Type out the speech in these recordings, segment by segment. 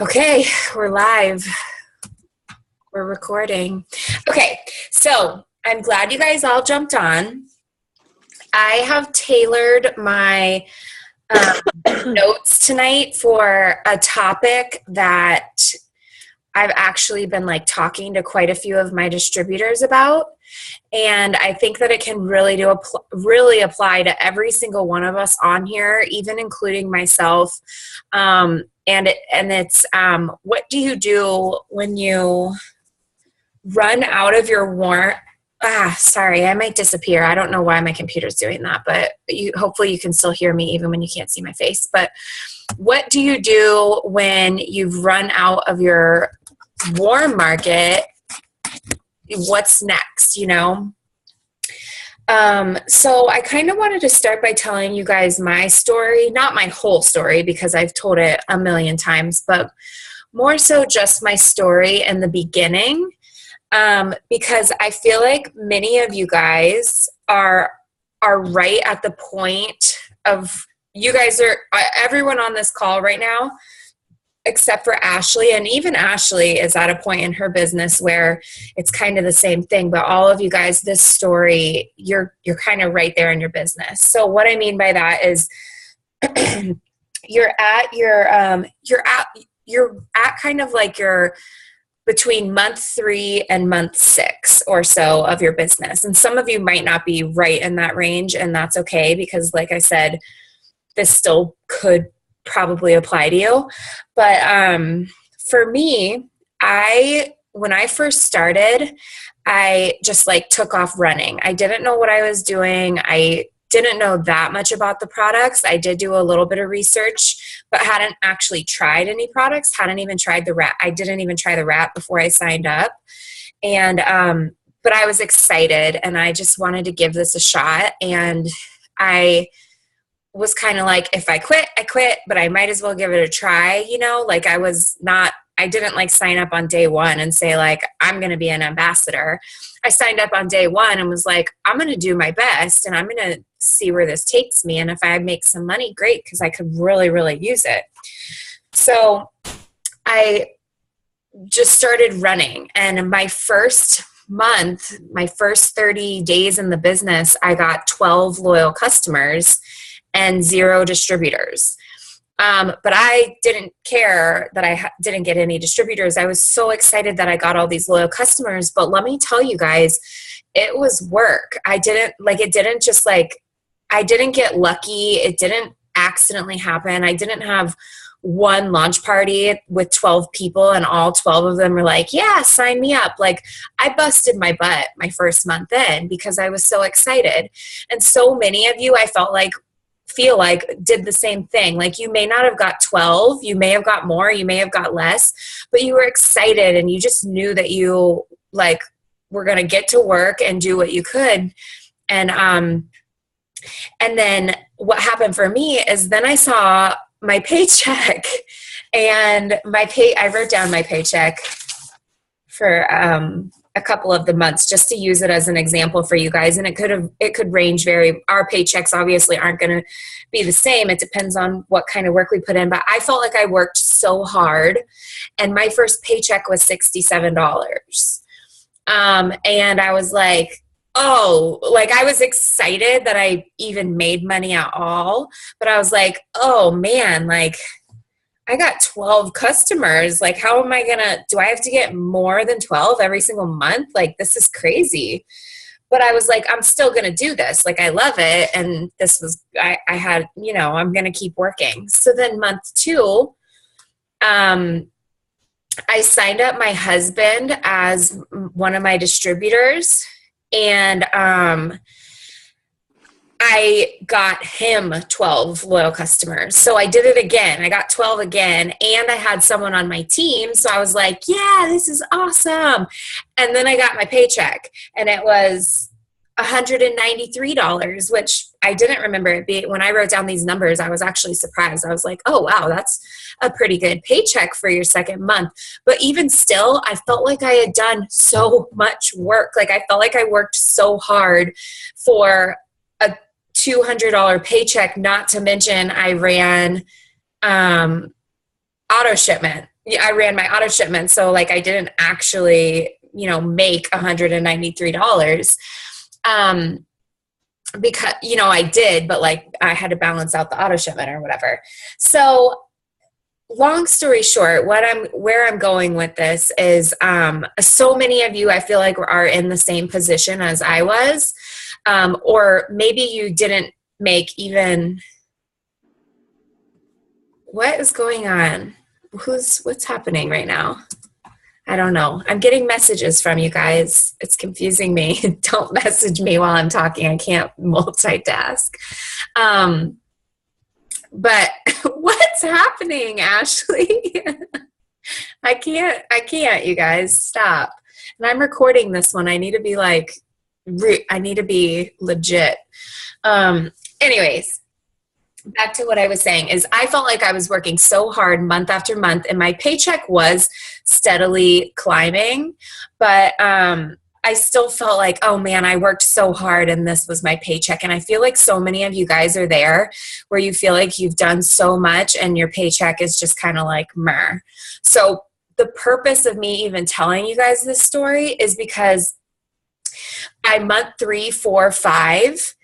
Okay, we're live. We're recording. Okay, so I'm glad you guys all jumped on. I have tailored my notes tonight for a topic that I've actually been talking to quite a few of my distributors about. And I think that it can really apply to every single one of us on here, even including myself. It's what do you do when you run out of your warrant? Sorry, I might disappear. I don't know why my computer's doing that, but hopefully you can still hear me even when you can't see my face. But what do you do when you've run out of your warm market? What's next, So I kind of wanted to start by telling you guys my story, not my whole story because I've told it a million times, but more so just my story in the beginning, because I feel like many of you guys are right at the point of, everyone on this call right now, except for Ashley, and even Ashley is at a point in her business where it's kind of the same thing, but all of you guys, this story, you're kind of right there in your business. So what I mean by that is you're at kind of like your between month 3 and month 6 or so of your business. And some of you might not be right in that range, and that's okay, because like I said, this still could probably apply to you. But for me, when I first started, I just took off running. I didn't know what I was doing. I didn't know that much about the products. I did do a little bit of research, but hadn't actually tried any products, hadn't even tried the wrap. I didn't even try the wrap before I signed up. And but I was excited and I just wanted to give this a shot. And I was kind of like, if I quit, I quit, but I might as well give it a try, I didn't sign up on day one and say I'm going to be an ambassador. I signed up on day one and was like, I'm going to do my best and I'm going to see where this takes me. And if I make some money, great, because I could really, really use it. So I just started running, and my first month, my first 30 days in the business, I got 12 loyal customers and 0 distributors. But I didn't care that I didn't get any distributors. I was so excited that I got all these loyal customers. But let me tell you guys, it was work. I didn't get lucky. It didn't accidentally happen. I didn't have one launch party with 12 people and all 12 of them were like, yeah, sign me up. I busted my butt my first month in because I was so excited. And so many of you, I feel like did the same thing. You may not have got 12, you may have got more, you may have got less, but you were excited and you just knew that you were going to get to work and do what you could. And then what happened for me is then I saw my paycheck and I wrote down my paycheck for a couple of the months just to use it as an example for you guys. And it could range our paychecks obviously aren't going to be the same. It depends on what kind of work we put in, but I felt like I worked so hard and my first paycheck was $67. And I was like, I was excited that I even made money at all, but I was like, oh man, I got 12 customers. How am I do I have to get more than 12 every single month? This is crazy. But I was like, I'm still going to do this. I love it. And I had, I'm going to keep working. So then month 2, I signed up my husband as one of my distributors, and I got him 12 loyal customers. So I did it again. I got 12 again, and I had someone on my team. So I was like, yeah, this is awesome. And then I got my paycheck, and it was $193, which I didn't remember it being. When I wrote down these numbers, I was actually surprised. I was like, oh, wow, that's a pretty good paycheck for your second month. But even still, I felt like I had done so much work. I felt like I worked so hard for a $200 paycheck, not to mention I ran auto shipment. I ran my auto shipment. So like I didn't actually, make $193. Because, I did, but like I had to balance out the auto shipment or whatever. So long story short, where I'm going with this is, so many of you, I feel like, are in the same position as I was, or maybe you didn't make even. What is going on? What's happening right now? I don't know. I'm getting messages from you guys. It's confusing me. Don't message me while I'm talking. I can't multitask. But what's happening, Ashley? I can't, you guys. Stop. And I'm recording this one. I need to be legit. Anyways, back to what I was saying is I felt like I was working so hard month after month, and my paycheck was steadily climbing, but I still felt like, oh man, I worked so hard and this was my paycheck. And I feel like so many of you guys are there where you feel like you've done so much and your paycheck is just kind of like meh. So the purpose of me even telling you guys this story is because by month 3, 4, 5,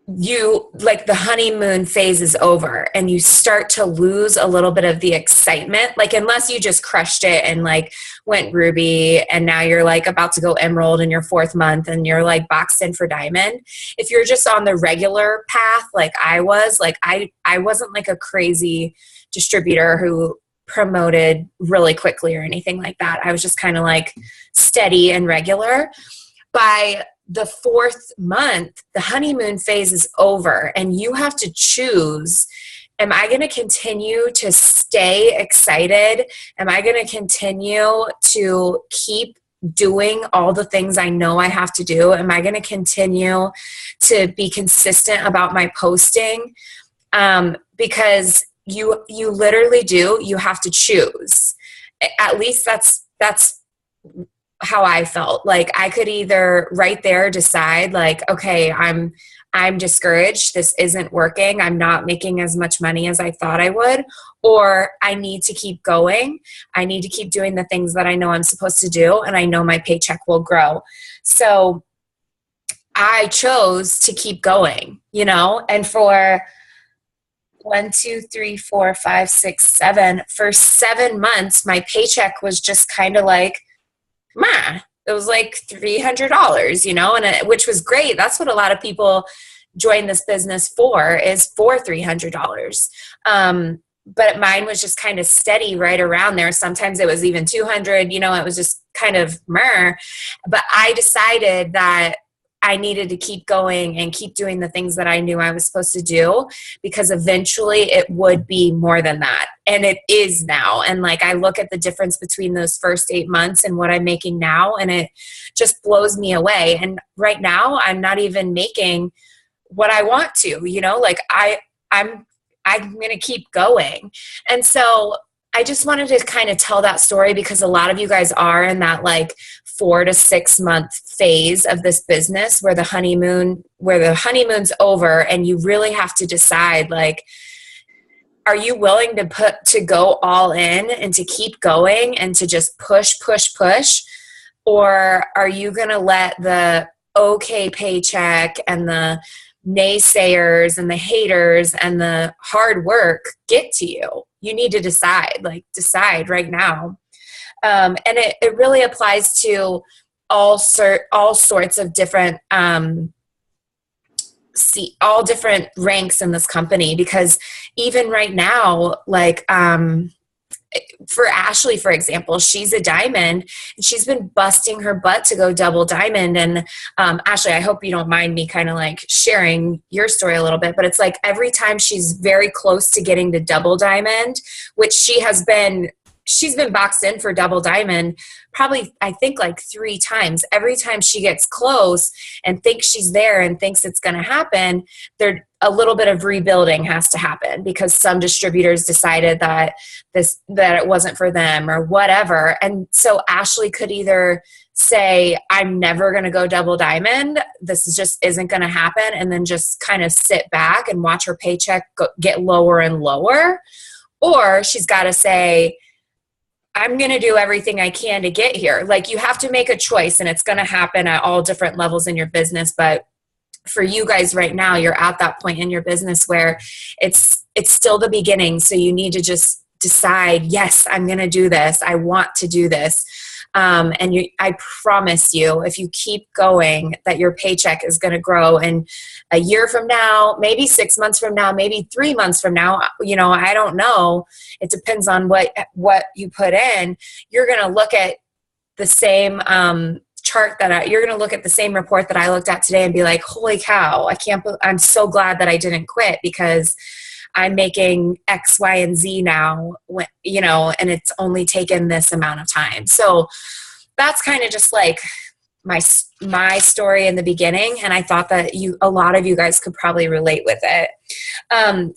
the honeymoon phase is over and you start to lose a little bit of the excitement. Like, unless you just crushed it and like went ruby and now you're like about to go emerald in your 4th month and you're like boxed in for diamond. If you're just on the regular path, like I was, like I wasn't like a crazy distributor who promoted really quickly or anything like that. I was just kind of like steady and regular. By the 4th month, the honeymoon phase is over and you have to choose, am I going to continue to stay excited? Am I going to continue to keep doing all the things I know I have to do? Am I going to continue to be consistent about my posting? Because you literally do, you have to choose. At least that's how I felt. Like I could either right there decide like, okay, I'm discouraged. This isn't working. I'm not making as much money as I thought I would, or I need to keep going. I need to keep doing the things that I know I'm supposed to do. And I know my paycheck will grow. So I chose to keep going, and for 1, 2, 3, 4, 5, 6, 7, for 7 months, my paycheck was just kind of like, it was like $300, which was great. That's what a lot of people join this business for, is for $300. But mine was just kind of steady right around there. Sometimes it was even 200, it was just kind of meh. But I decided that I needed to keep going and keep doing the things that I knew I was supposed to do, because eventually it would be more than that. And it is now. And like, I look at the difference between those first 8 months and what I'm making now, and it just blows me away. And right now I'm not even making what I want to, like I'm going to keep going. And so I just wanted to kind of tell that story because a lot of you guys are in that like 4 to 6 month phase of this business where the honeymoon's over, and you really have to decide, like, are you willing to go all in and to keep going and to just push, or are you going to let the okay paycheck and the naysayers and the haters and the hard work get to you? You need to decide right now. And it really applies to all sorts of different, all different ranks in this company, because even right now, like, for Ashley, for example, she's a diamond and she's been busting her butt to go double diamond. And Ashley, I hope you don't mind me kind of like sharing your story a little bit, but it's like every time she's very close to getting to double diamond, which she's been boxed in for double diamond probably, I think, like 3 times. Every time she gets close and thinks she's there and thinks it's going to happen, a little bit of rebuilding has to happen because some distributors decided that it wasn't for them or whatever. And so Ashley could either say, I'm never going to go double diamond, this just isn't going to happen, and then just kind of sit back and watch her paycheck get lower and lower. Or she's got to say, I'm going to do everything I can to get here. Like, you have to make a choice, and it's going to happen at all different levels in your business. But for you guys right now, you're at that point in your business where it's still the beginning. So you need to just decide, yes, I'm going to do this. I want to do this. I promise you, if you keep going, that your paycheck is going to grow. And a year from now, maybe 6 months from now, maybe 3 months from now, I don't know. It depends on what you put in. You're going to look at the same chart you're going to look at the same report that I looked at today and be like, holy cow, I'm so glad that I didn't quit, because I'm making X, Y, and Z now, and it's only taken this amount of time. So that's kind of just like my story in the beginning. And I thought that a lot of you guys could probably relate with it.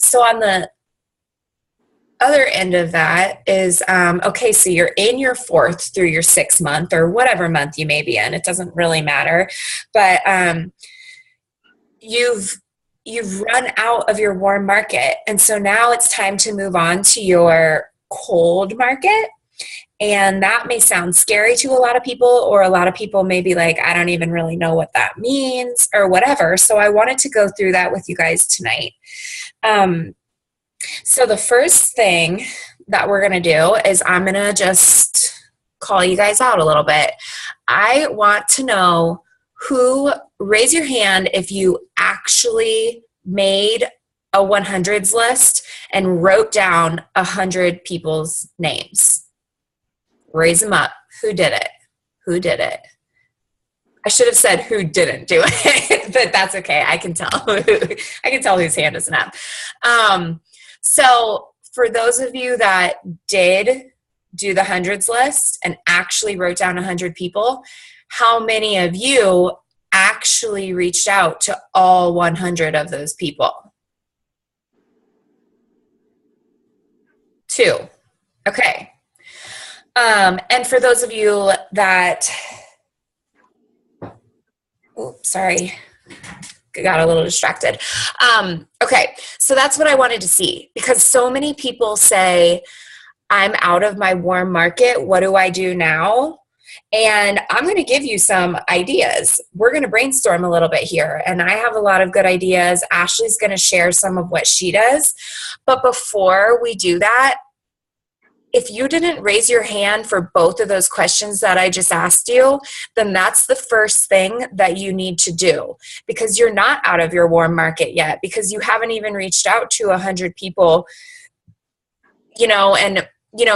So on the other end of that is, okay, so you're in your 4th through your 6th month, or whatever month you may be in. It doesn't really matter. But you've run out of your warm market. And so now it's time to move on to your cold market. And that may sound scary to a lot of people, or a lot of people may be like, I don't even really know what that means, or whatever. So I wanted to go through that with you guys tonight. So the first thing that we're going to do is I'm going to just call you guys out a little bit. I want to know raise your hand if you actually made a 100s list and wrote down 100 people's names. Raise them up. Who did it? Who did it? I should have said who didn't do it, but that's okay. I can tell. I can tell whose hand isn't up. So for those of you that did do the 100s list and actually wrote down 100 people, how many of you actually reached out to all 100 of those people? 2. Okay. And for those of you that, sorry, got a little distracted. Okay, so that's what I wanted to see, because so many people say, I'm out of my warm market. What do I do now? And I'm going to give you some ideas. We're going to brainstorm a little bit here. And I have a lot of good ideas. Ashley's going to share some of what she does. But before we do that, if you didn't raise your hand for both of those questions that I just asked you, then that's the first thing that you need to do, because you're not out of your warm market yet, because you haven't even reached out to 100 people, and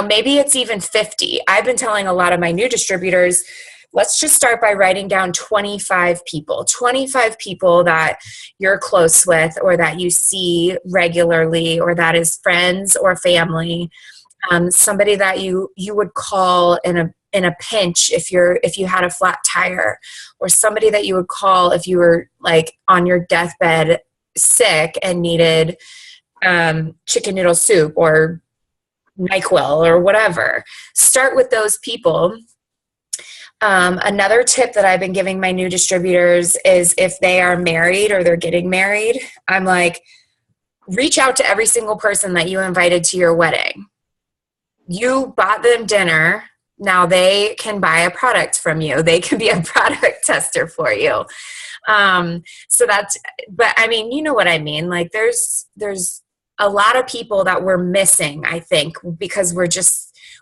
maybe it's even 50. I've been telling a lot of my new distributors, let's just start by writing down 25 people that you're close with, or that you see regularly, or that is friends or family. Somebody that you would call in a pinch if you had a flat tire, or somebody that you would call if you were like on your deathbed sick and needed chicken noodle soup or NyQuil or whatever. Start with those people. Another tip that I've been giving my new distributors is, if they are married or they're getting married, I'm like, reach out to every single person that you invited to your wedding. You bought them dinner. Now they can buy a product from you. They can be a product tester for you. But I mean, you know what I mean? Like, there's a lot of people that we're missing, I think, because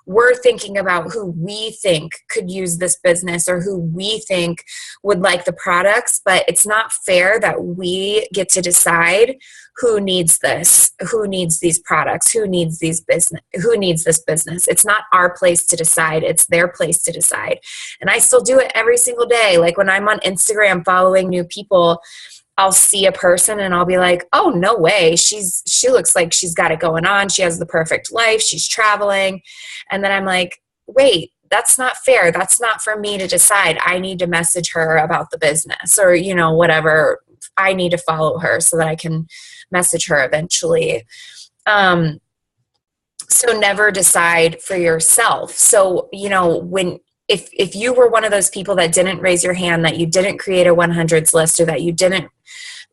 we're thinking about who we think could use this business, or who we think would like the products. But it's not fair that we get to decide who needs this, who needs these products, who needs this business. It's not our place to decide. It's their place to decide. And I still do it every single day. Like, when I'm on Instagram following new people, I'll see a person and I'll be like, oh, no way. She looks like she's got it going on. She has the perfect life. She's traveling. And then I'm like, wait, that's not fair. That's not for me to decide. I need to message her about the business, or, whatever. I need to follow her so that I can message her eventually. So never decide for yourself. So, if you were one of those people that didn't raise your hand, that you didn't create a 100s list, or that you didn't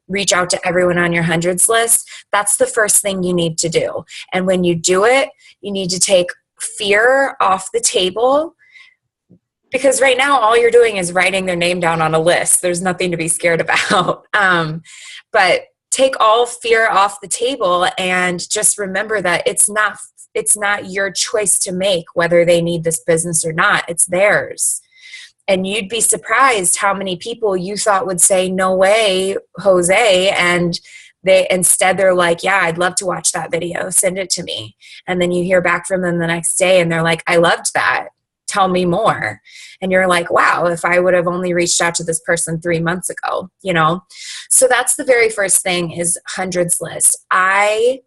reach out to everyone on your 100s list, that's the first thing you need to do. And when you do it, you need to take fear off the table, because right now all you're doing is writing their name down on a list. There's nothing to be scared about. But take all fear off the table and just remember that it's not your choice to make whether they need this business or not. It's theirs. And you'd be surprised how many people you thought would say, no way, Jose. And they're like, yeah, I'd love to watch that video. Send it to me. And then you hear back from them the next day and they're like, I loved that. Tell me more. And you're like, wow, if I would have only reached out to this person 3 months ago, you know? So that's the very first thing, is hundreds list. I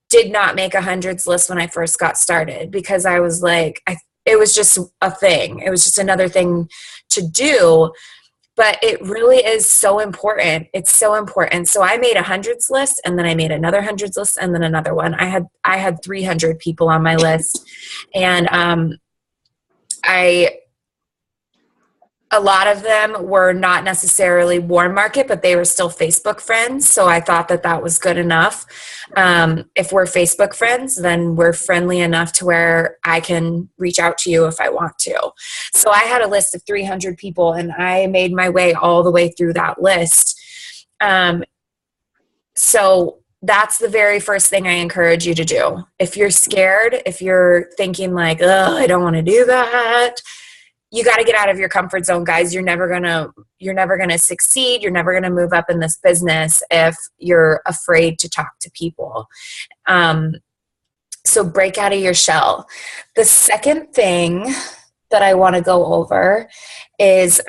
did not make a hundreds list when I first got started, because I was like, it was just a thing. It was just another thing to do. But it really is so important. It's so important. So I made a hundreds list, and then I made another hundreds list, and then another one. I had 300 people on my list. And a lot of them were not necessarily warm market, but they were still Facebook friends. So I thought that was good enough. If we're Facebook friends, then we're friendly enough to where I can reach out to you if I want to. So I had a list of 300 people, and I made my way all the way through that list. So that's the very first thing I encourage you to do. If you're scared, if you're thinking like, oh, I don't want to do that, you got to get out of your comfort zone, guys. You're never going to succeed. You're never going to move up in this business if you're afraid to talk to people. So break out of your shell. The second thing that I want to go over is,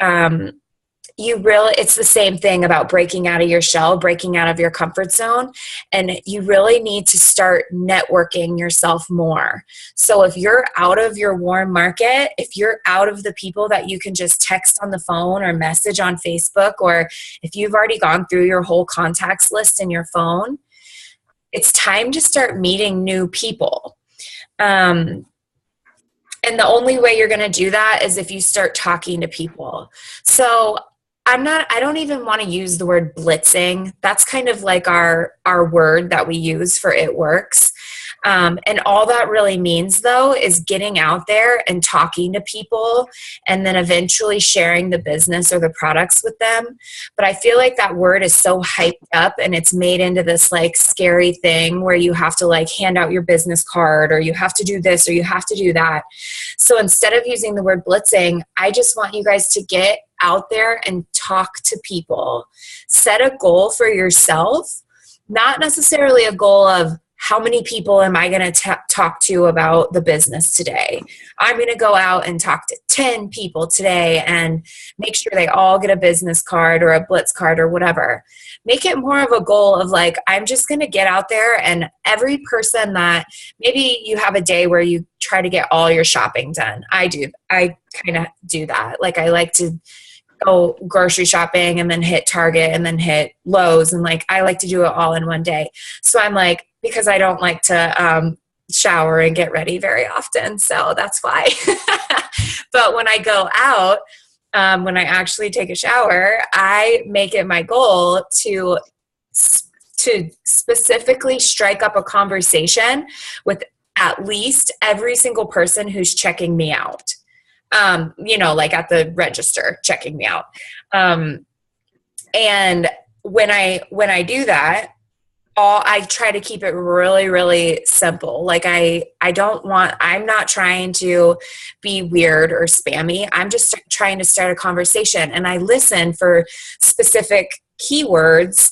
it's the same thing about breaking out of your shell, breaking out of your comfort zone. And you really need to start networking yourself more. So if you're out of your warm market, if you're out of the people that you can just text on the phone or message on Facebook, or if you've already gone through your whole contacts list in your phone, it's time to start meeting new people. And the only way you're going to do that is if you start talking to people. So I don't even want to use the word blitzing. That's kind of like our word that we use for It Works. And all that really means, though, is getting out there and talking to people and then eventually sharing the business or the products with them. But I feel like that word is so hyped up, and it's made into this like scary thing where you have to like hand out your business card, or you have to do this, or you have to do that. So instead of using the word blitzing, I just want you guys to get out there and talk to people. Set a goal for yourself, not necessarily a goal of, how many people am I going to talk to about the business today? I'm going to go out and talk to 10 people today and make sure they all get a business card or a blitz card or whatever. Make it more of a goal of like, I'm just going to get out there, and every person that maybe you have a day where you try to get all your shopping done. I kind of do that. Like, I like to go grocery shopping and then hit Target and then hit Lowe's, and like I like to do it all in one day. So I'm like, because I don't like to shower and get ready very often, so that's why. But when I go out, when I actually take a shower, I make it my goal to specifically strike up a conversation with at least every single person who's checking me out. Like at the register, checking me out. And when I do that, I try to keep it really, really simple. Like I'm not trying to be weird or spammy. I'm just trying to start a conversation, and I listen for specific keywords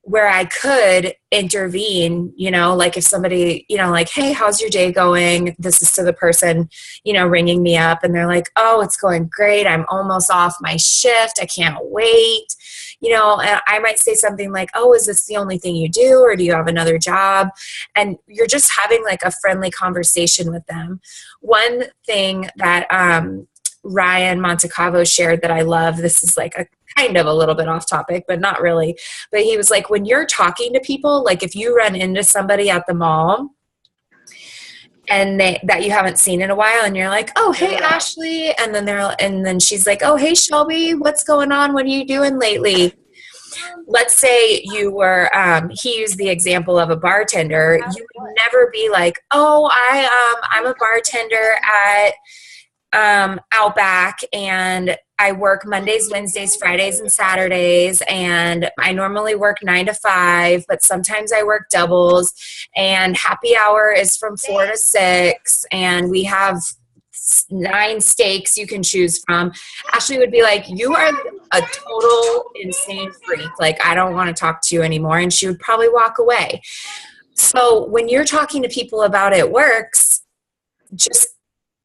where I could intervene, like if somebody, like, hey, how's your day going? This is to the person, ringing me up, and they're like, oh, it's going great. I'm almost off my shift. I can't wait. And I might say something like, oh, is this the only thing you do, or do you have another job? And you're just having like a friendly conversation with them. One thing that Ryan Montecavo shared that I love, this is like a kind of a little bit off topic, but not really. But he was like, when you're talking to people, like if you run into somebody at the mall and that you haven't seen in a while, and you're like, oh, hey, Ashley. And then she's like, oh, hey, Shelby, what's going on? What are you doing lately? let's say you were, he used the example of a bartender. You would never be like, oh, I'm a bartender at Outback, and I work Mondays, Wednesdays, Fridays, and Saturdays, and I normally work 9 to 5, but sometimes I work doubles, and happy hour is from 4 to 6, and we have 9 steaks you can choose from. Ashley would be like, you are a total insane freak. Like, I don't want to talk to you anymore. And she would probably walk away. So when you're talking to people about it works, just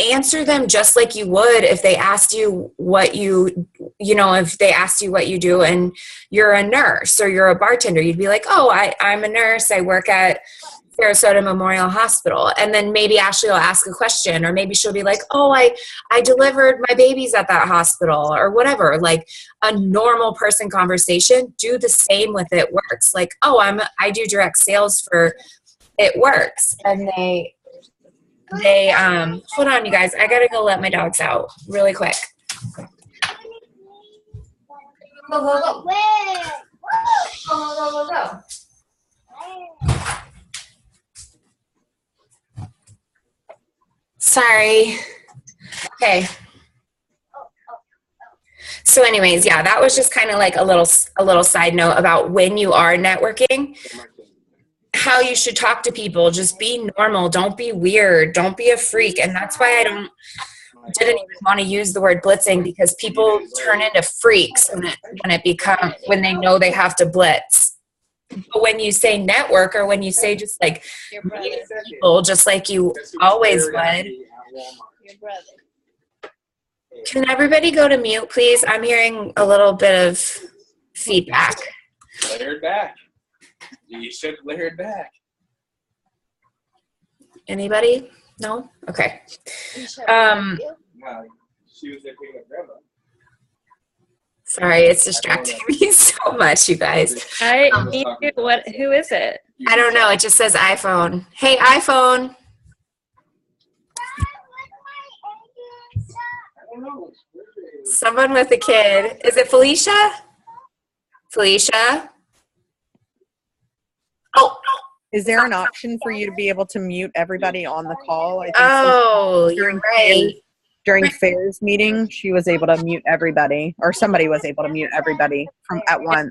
answer them just like you would if they asked you what if they asked you what you do and you're a nurse or you're a bartender. You'd be like, oh, I'm a nurse. I work at Sarasota Memorial Hospital. And then maybe Ashley will ask a question, or maybe she'll be like, oh, I delivered my babies at that hospital, or whatever. Like a normal person conversation, do the same with It Works. Like, oh, I do direct sales for It Works. And they hold on, you guys, I gotta go let my dogs out really quick. Go, go, go. Go, go, go, go. Sorry. Okay. So anyways, yeah, that was just kind of like a little side note about when you are networking, how you should talk to people. Just be normal. Don't be weird. Don't be a freak. And that's why I didn't even want to use the word blitzing, because people turn into freaks when they know they have to blitz. But when you say network, or when you say just like meet people just like you always would. Can everybody go to mute, please? I'm hearing a little bit of feedback. Layered back. You should layered back. Anybody? No? Okay. No, she was there picking up grandma. Sorry, it's distracting me so much, you guys. Who is it? I don't know. It just says iPhone. Hey, iPhone. Someone with a kid. Is it Felicia? Felicia? Oh. Is there an option for you to be able to mute everybody on the call? I think you're right. During Fair's meeting, she was able to mute everybody, or somebody was able to mute everybody from at once.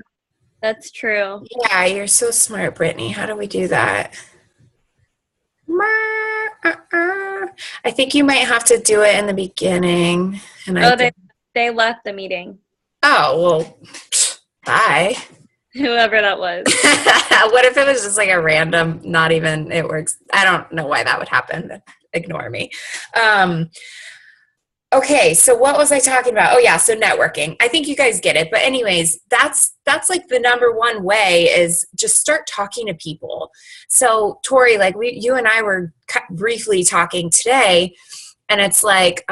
That's true. Yeah, you're so smart, Brittany. How do we do that? I think you might have to do it in the beginning. And they left the meeting. Oh, well, bye. Whoever that was. What if it was just like a random, not even It Works? I don't know why that would happen. Ignore me. Okay, so what was I talking about? Oh yeah, so networking. I think you guys get it. But anyways, that's like the number one way is just start talking to people. So Tori, like you and I were briefly talking today, and it's like,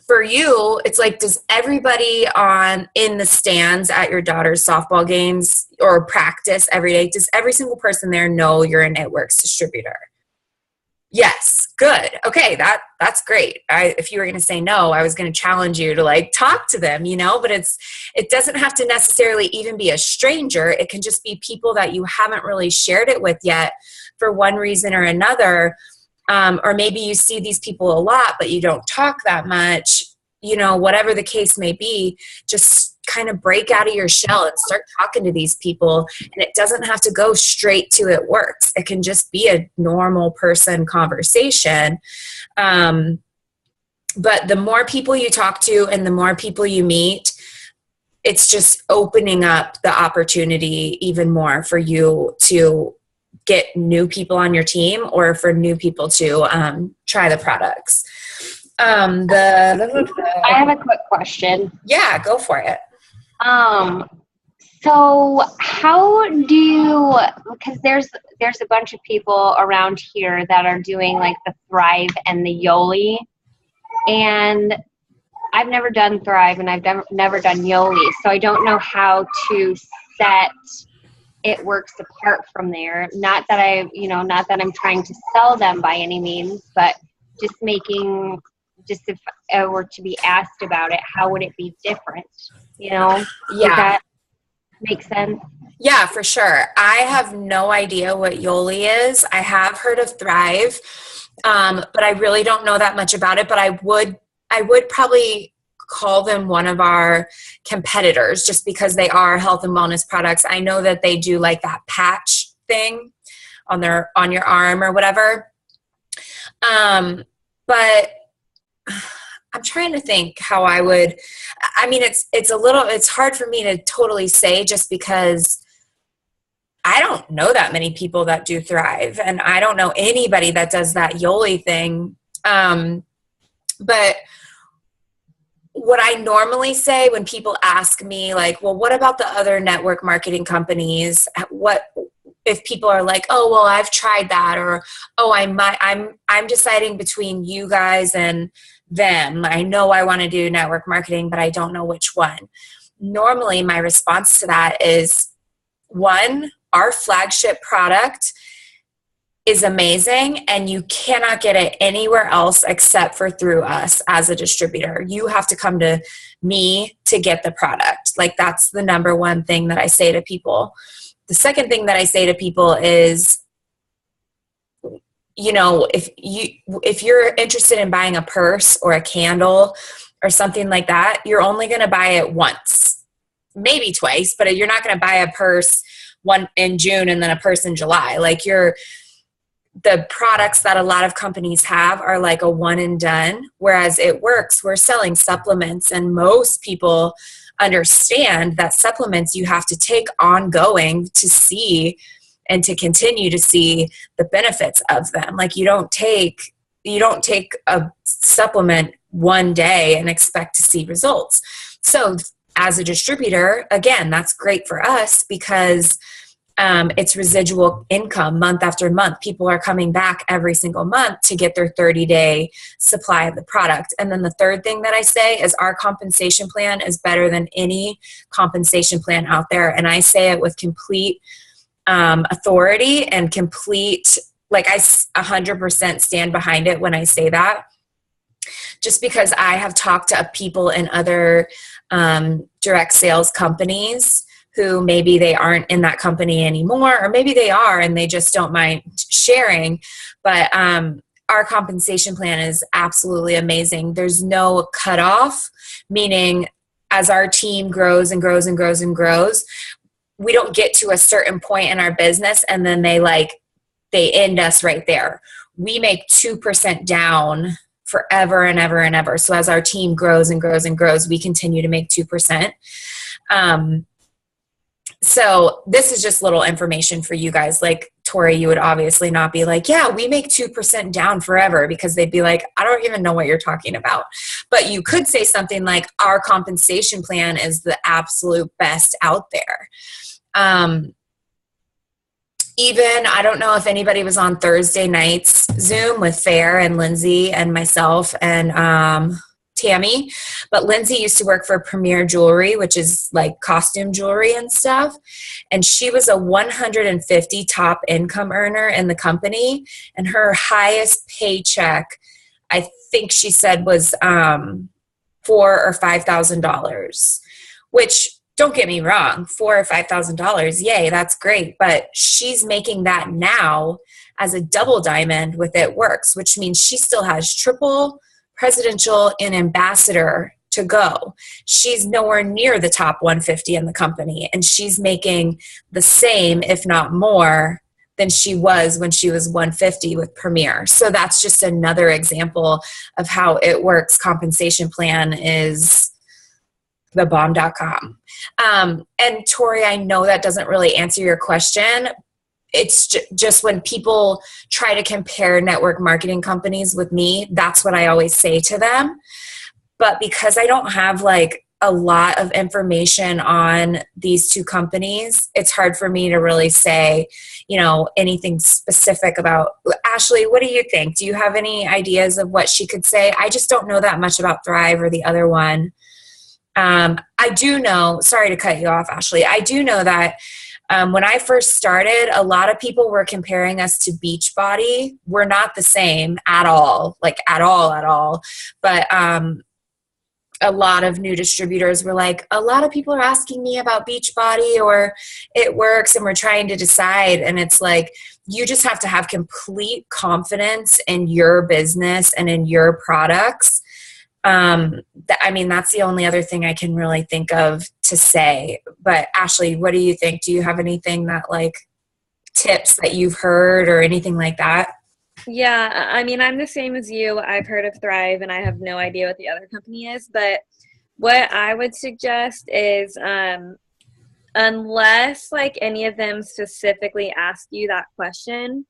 for you, it's like, does everybody in the stands at your daughter's softball games or practice every day, does every single person there know you're an It Works distributor? Yes. Good. Okay. That's great. If you were going to say no, I was going to challenge you to like talk to them, but it doesn't have to necessarily even be a stranger. It can just be people that you haven't really shared it with yet for one reason or another. Or maybe you see these people a lot, but you don't talk that much, whatever the case may be. Just kind of break out of your shell and start talking to these people. And it doesn't have to go straight to It Works. It can just be a normal person conversation. But the more people you talk to and the more people you meet, it's just opening up the opportunity even more for you to get new people on your team, or for new people to try the products. I have a quick question. Yeah, go for it. So how because there's a bunch of people around here that are doing like the Thrive and the Yoli, and I've never done Thrive and I've never done Yoli, so I don't know how to set It Works apart from there. Not that I'm trying to sell them by any means, but just if I were to be asked about it, how would it be different? Yeah. makes sense? Yeah, for sure. I have no idea what Yoli is. I have heard of Thrive, but I really don't know that much about it. But I would probably call them one of our competitors just because they are health and wellness products. I know that they do like that patch thing on your arm or whatever. But I'm trying to think how I would, I mean, it's hard for me to totally say just because I don't know that many people that do Thrive, and I don't know anybody that does that Yoli thing. But what I normally say when people ask me like, well, what about the other network marketing companies? What if people are like, oh, well, I've tried that, or, oh, I'm deciding between you guys and them. I know I want to do network marketing, but I don't know which one. Normally my response to that is, one, our flagship product is amazing and you cannot get it anywhere else except for through us as a distributor. You have to come to me to get the product. Like, that's the number one thing that I say to people. The second thing that I say to people is, you know, if you're interested in buying a purse or a candle or something like that, you're only going to buy it once, maybe twice, but you're not going to buy a purse one in June and then a purse in July. Like, the products that a lot of companies have are like a one and done, whereas it works. We're selling supplements, and most people understand that supplements you have to take ongoing to see and to continue to see the benefits of them. Like, you don't take a supplement one day and expect to see results. So as a distributor, again, that's great for us because it's residual income month after month. People are coming back every single month to get their 30-day supply of the product. And then the third thing that I say is our compensation plan is better than any compensation plan out there. And I say it with complete authority and complete, like, I 100% stand behind it when I say that. Just because I have talked to people in other direct sales companies who maybe they aren't in that company anymore, or maybe they are and they just don't mind sharing. But our compensation plan is absolutely amazing. There's no cutoff, meaning as our team grows and grows and grows and grows, we don't get to a certain point in our business and then they end us right there. We make 2% down forever and ever and ever. So as our team grows and grows and grows, we continue to make 2%. So this is just little information for you guys. Like, Tori, you would obviously not be like, yeah, we make 2% down forever, because they'd be like, I don't even know what you're talking about. But you could say something like, our compensation plan is the absolute best out there. Even, I don't know if anybody was on Thursday night's Zoom with Fair and Lindsay and myself and Tammy, but Lindsay used to work for Premier Jewelry, which is like costume jewelry and stuff. And she was a 150 top income earner in the company. And her highest paycheck, I think she said, was $4,000 or $5,000, which, don't get me wrong, $4,000 or $5,000, yay, that's great. But she's making that now as a double diamond with It Works, which means she still has triple, presidential, and ambassador to go. She's nowhere near the top 150 in the company, and she's making the same, if not more, than she was when she was 150 with Premier. So that's just another example of how It Works compensation plan is the bomb.com. And Tori, I know that doesn't really answer your question. It's just when people try to compare network marketing companies with me, that's what I always say to them. But because I don't have like a lot of information on these two companies, it's hard for me to really say, you know, anything specific about. Ashley, what do you think? Do you have any ideas of what she could say? I just don't know that much about Thrive or the other one. I do know, sorry to cut you off, Ashley. I do know that when I first started, a lot of people were comparing us to Beachbody. We're not the same at all, like at all. But a lot of new distributors were like, a lot of people are asking me about Beachbody or It Works, and we're trying to decide. And it's like, you just have to have complete confidence in your business and in your products. I mean, that's the only other thing I can really think of to say. But Ashley, what do you think? Do you have anything that, like, tips that you've heard or anything like that? Yeah, I mean, I'm the same as you. I've heard of Thrive, and I have no idea what the other company is. But what I would suggest is, unless like any of them specifically ask you that question,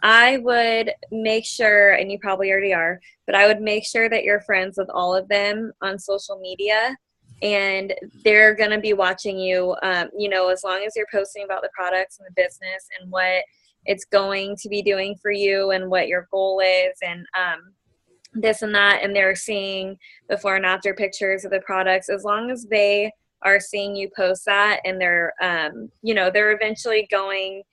I would make sure, and you probably already are, but I would make sure that you're friends with all of them on social media, and they're going to be watching you, you know, as long as you're posting about the products and the business and what it's going to be doing for you and what your goal is and this and that, and they're seeing before and after pictures of the products, as long as they are seeing you post that, and they're, you know, they're eventually going,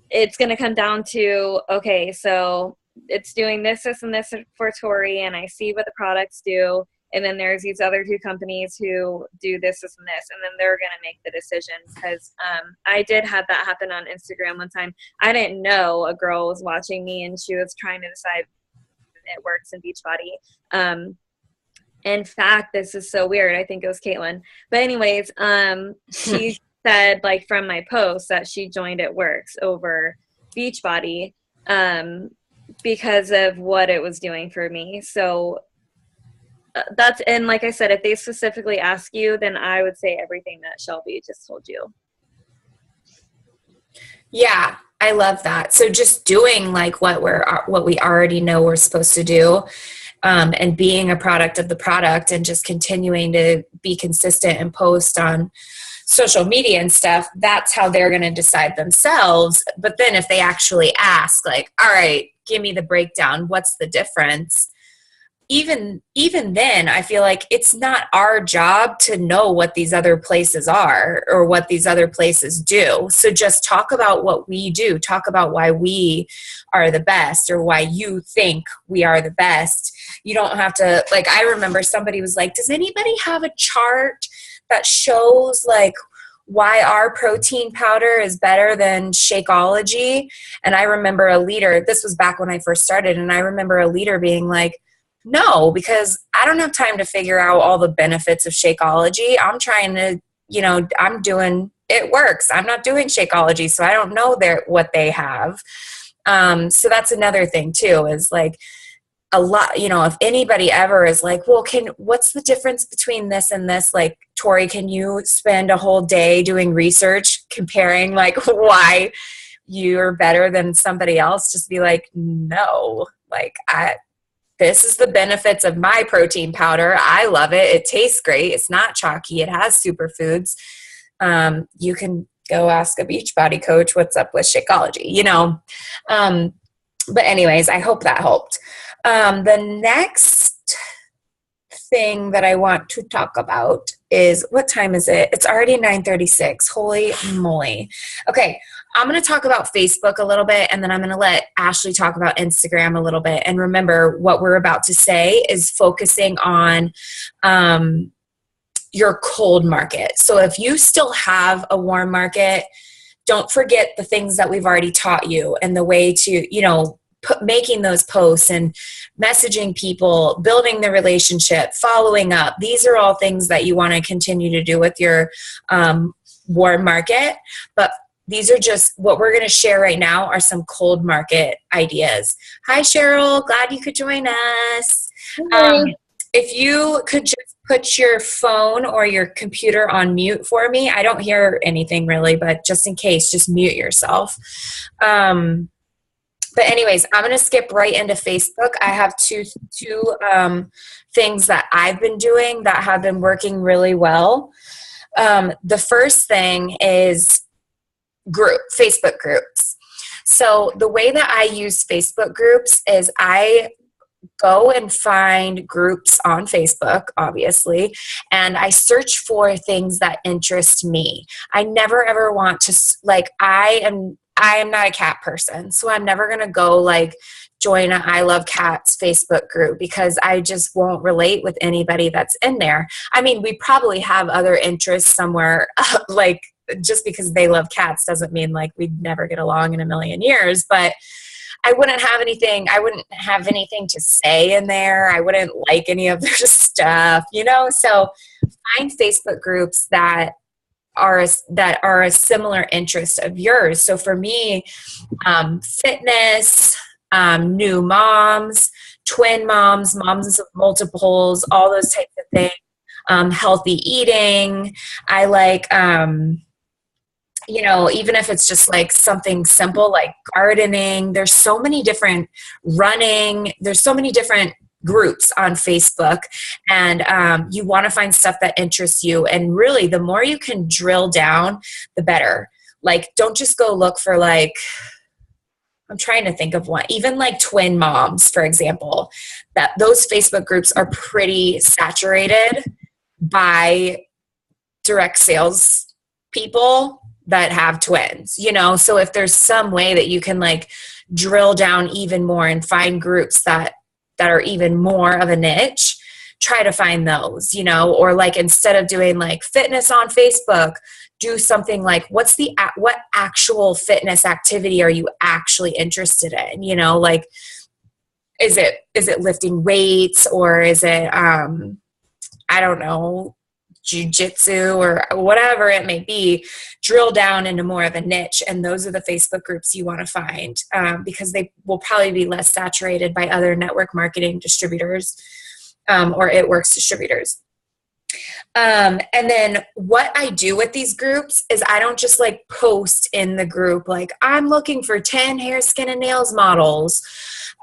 it's going to come down to, okay, so it's doing this, this, and this for Tori, and I see what the products do. And then there's these other two companies who do this, this, and this, and then they're going to make the decision. Because I did have that happen on Instagram one time. I didn't know a girl was watching me, and she was trying to decide if It Works in Beachbody. In fact, this is so weird. I think it was Caitlin. But anyways, she said, like, from my post that she joined It Works over Beachbody because of what it was doing for me. So that's, and like I said, if they specifically ask you, then I would say everything that Shelby just told you. Yeah, I love that. So just doing like what we already know we're supposed to do, and being a product of the product, and just continuing to be consistent and post on social media and stuff, that's how they're going to decide themselves. But then if they actually ask, like, all right, give me the breakdown, what's the difference? Even then, I feel like it's not our job to know what these other places are or what these other places do. So just talk about what we do. Talk about why we are the best, or why you think we are the best. You don't have to, like, I remember somebody was like, does anybody have a chart that shows like why our protein powder is better than Shakeology? And I remember a leader, this was back when I first started, and I remember a leader being like, no, because I don't have time to figure out all the benefits of Shakeology. I'm trying to, you know, I'm doing It Works. I'm not doing Shakeology, so I don't know what they have. So that's another thing too, is like a lot, you know, if anybody ever is like, well, what's the difference between this and this? Like, Tori, can you spend a whole day doing research comparing like why you're better than somebody else? Just be like, no, like this is the benefits of my protein powder. I love it. It tastes great. It's not chalky. It has superfoods. You can go ask a Beachbody coach what's up with Shakeology, you know. But anyways, I hope that helped. The next thing that I want to talk about is, what time is it? It's already 9:36. Holy moly. Okay. I'm going to talk about Facebook a little bit, and then I'm going to let Ashley talk about Instagram a little bit. And remember, what we're about to say is focusing on your cold market. So if you still have a warm market, don't forget the things that we've already taught you, and the way to, you know, making those posts and messaging people, building the relationship, following up. These are all things that you want to continue to do with your warm market. But these are just what we're going to share right now are some cold market ideas. Hi, Cheryl. Glad you could join us. If you could just put your phone or your computer on mute for me. I don't hear anything really, but just in case, just mute yourself. But anyways, I'm going to skip right into Facebook. I have two things that I've been doing that have been working really well. The first thing is Facebook groups. So the way that I use Facebook groups is I go and find groups on Facebook, obviously, and I search for things that interest me. I never ever want to, like, I am not a cat person, so I'm never going to go like join a I Love Cats Facebook group because I just won't relate with anybody that's in there. I mean, we probably have other interests somewhere, like just because they love cats doesn't mean like we'd never get along in a million years, but I wouldn't have anything to say in there. I wouldn't like any of their stuff, you know? So find Facebook groups that are a similar interest of yours. So for me, fitness, new moms, twin moms, moms of multiples, all those types of things, healthy eating. I like, you know, even if it's just like something simple like gardening, there's so many different running, there's so many different groups on Facebook, and you want to find stuff that interests you. And really, the more you can drill down, the better. Like, don't just go look for like, I'm trying to think of one, even like twin moms, for example, that those Facebook groups are pretty saturated by direct sales people that have twins, you know? So if there's some way that you can like drill down even more and find groups that are even more of a niche, try to find those, you know? Or like, instead of doing like fitness on Facebook, do something like, what actual fitness activity are you actually interested in? You know, like, is it lifting weights, or is it, I don't know, jiu-jitsu or whatever it may be? Drill down into more of a niche, and those are the Facebook groups you want to find, because they will probably be less saturated by other network marketing distributors, or It Works distributors. And then what I do with these groups is I don't just like post in the group like, I'm looking for 10 hair, skin, and nails models.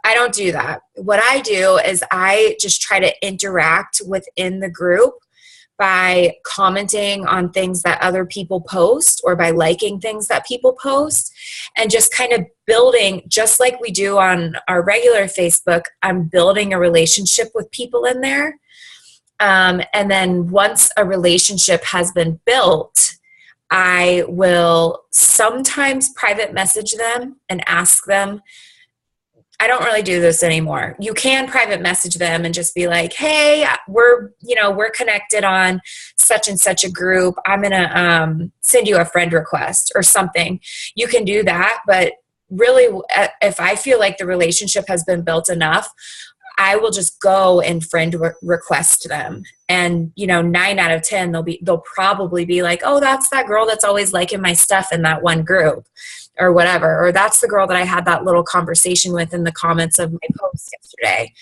I don't do that. What I do is I just try to interact within the group by commenting on things that other people post, or by liking things that people post, and just kind of building, just like we do on our regular Facebook, I'm building a relationship with people in there. And then once a relationship has been built, I will sometimes private message them and ask them. I don't really do this anymore. You can private message them and just be like, hey, we're connected on such and such a group. I'm going to send you a friend request or something. You can do that. But really, if I feel like the relationship has been built enough, I will just go and friend request them. And, 9 out of 10, they'll probably be like, oh, that's that girl that's always liking my stuff in that one group, or whatever. Or that's the girl that I had that little conversation with in the comments of my post yesterday.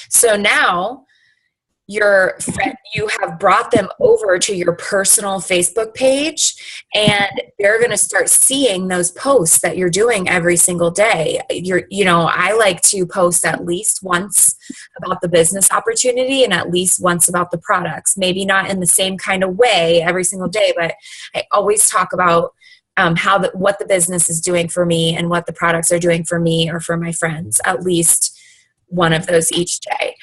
So now you have brought them over to your personal Facebook page, and they're going to start seeing those posts that you're doing every single day. I like to post at least once about the business opportunity and at least once about the products. Maybe not in the same kind of way every single day, but I always talk about what the business is doing for me and what the products are doing for me or for my friends, at least one of those each day.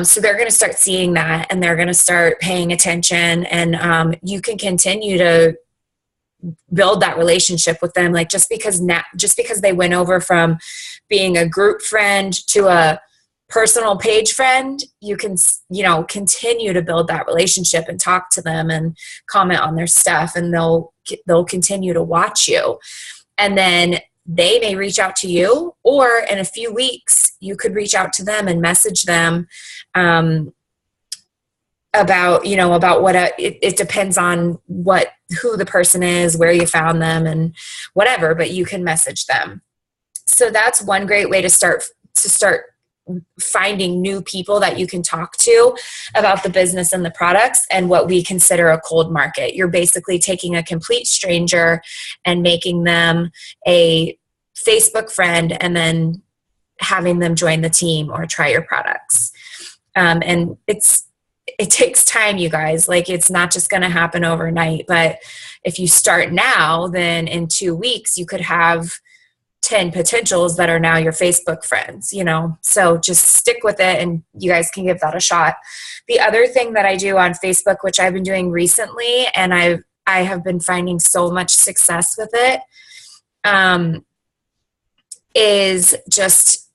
So they're going to start seeing that, and they're going to start paying attention, and you can continue to build that relationship with them. Like just because they went over from being a group friend to a personal page friend, you can, continue to build that relationship and talk to them and comment on their stuff, and they'll continue to watch you. And then they may reach out to you, or in a few weeks, you could reach out to them and message them about what it depends on who the person is, where you found them, and whatever, but you can message them. So that's one great way to start finding new people that you can talk to about the business and the products, and what we consider a cold market. You're basically taking a complete stranger and making them a Facebook friend, and then having them join the team or try your products. And it takes time, you guys. Like, it's not just going to happen overnight, but if you start now, then in 2 weeks you could have 10 potentials that are now your Facebook friends, so just stick with it, and you guys can give that a shot. The other thing that I do on Facebook, which I've been doing recently, and I have been finding so much success with it, is just,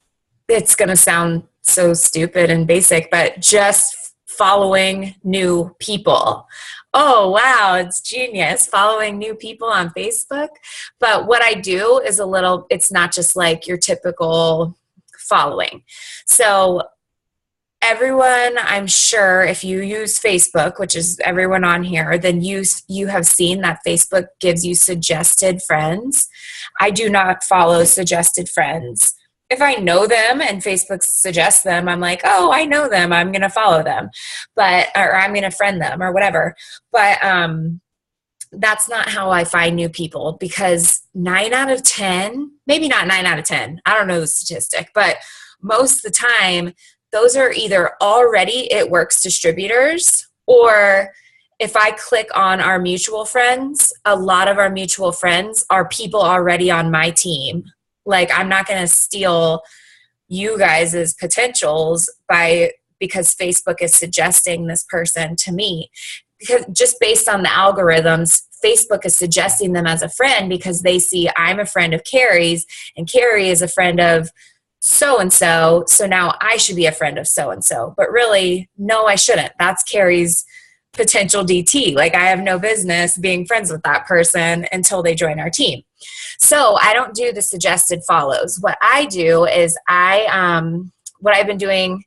it's going to sound so stupid and basic, but just following new people. Oh, wow, it's genius, following new people on Facebook. But what I do is it's not just like your typical following. So everyone, I'm sure if you use Facebook, which is everyone on here, then you have seen that Facebook gives you suggested friends. I do not follow suggested friends. If I know them and Facebook suggests them, I'm like, oh, I know them, I'm going to follow them, or I'm going to friend them or whatever. But that's not how I find new people, because 9 out of 10, maybe not 9 out of 10, I don't know the statistic, but most of the time, those are either already It Works distributors, or if I click on our mutual friends, a lot of our mutual friends are people already on my team. Like, I'm not going to steal you guys' potentials because Facebook is suggesting this person to me. Because just based on the algorithms, Facebook is suggesting them as a friend because they see I'm a friend of Carrie's and Carrie is a friend of so-and-so, so now I should be a friend of so-and-so. But really, no, I shouldn't. That's Carrie's potential DT. Like, I have no business being friends with that person until they join our team. So I don't do the suggested follows. What I do is what I've been doing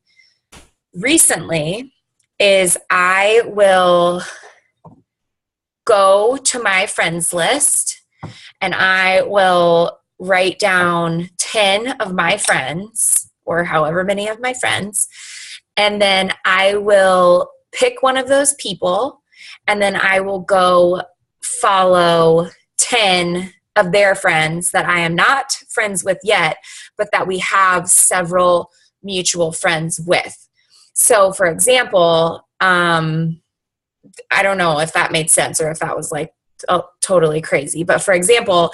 recently is I will go to my friends list and I will write down 10 of my friends, or however many of my friends, and then I will pick one of those people, and then I will go follow 10 of their friends that I am not friends with yet, but that we have several mutual friends with. So, for example, I don't know if that made sense or if that was like totally crazy, but for example,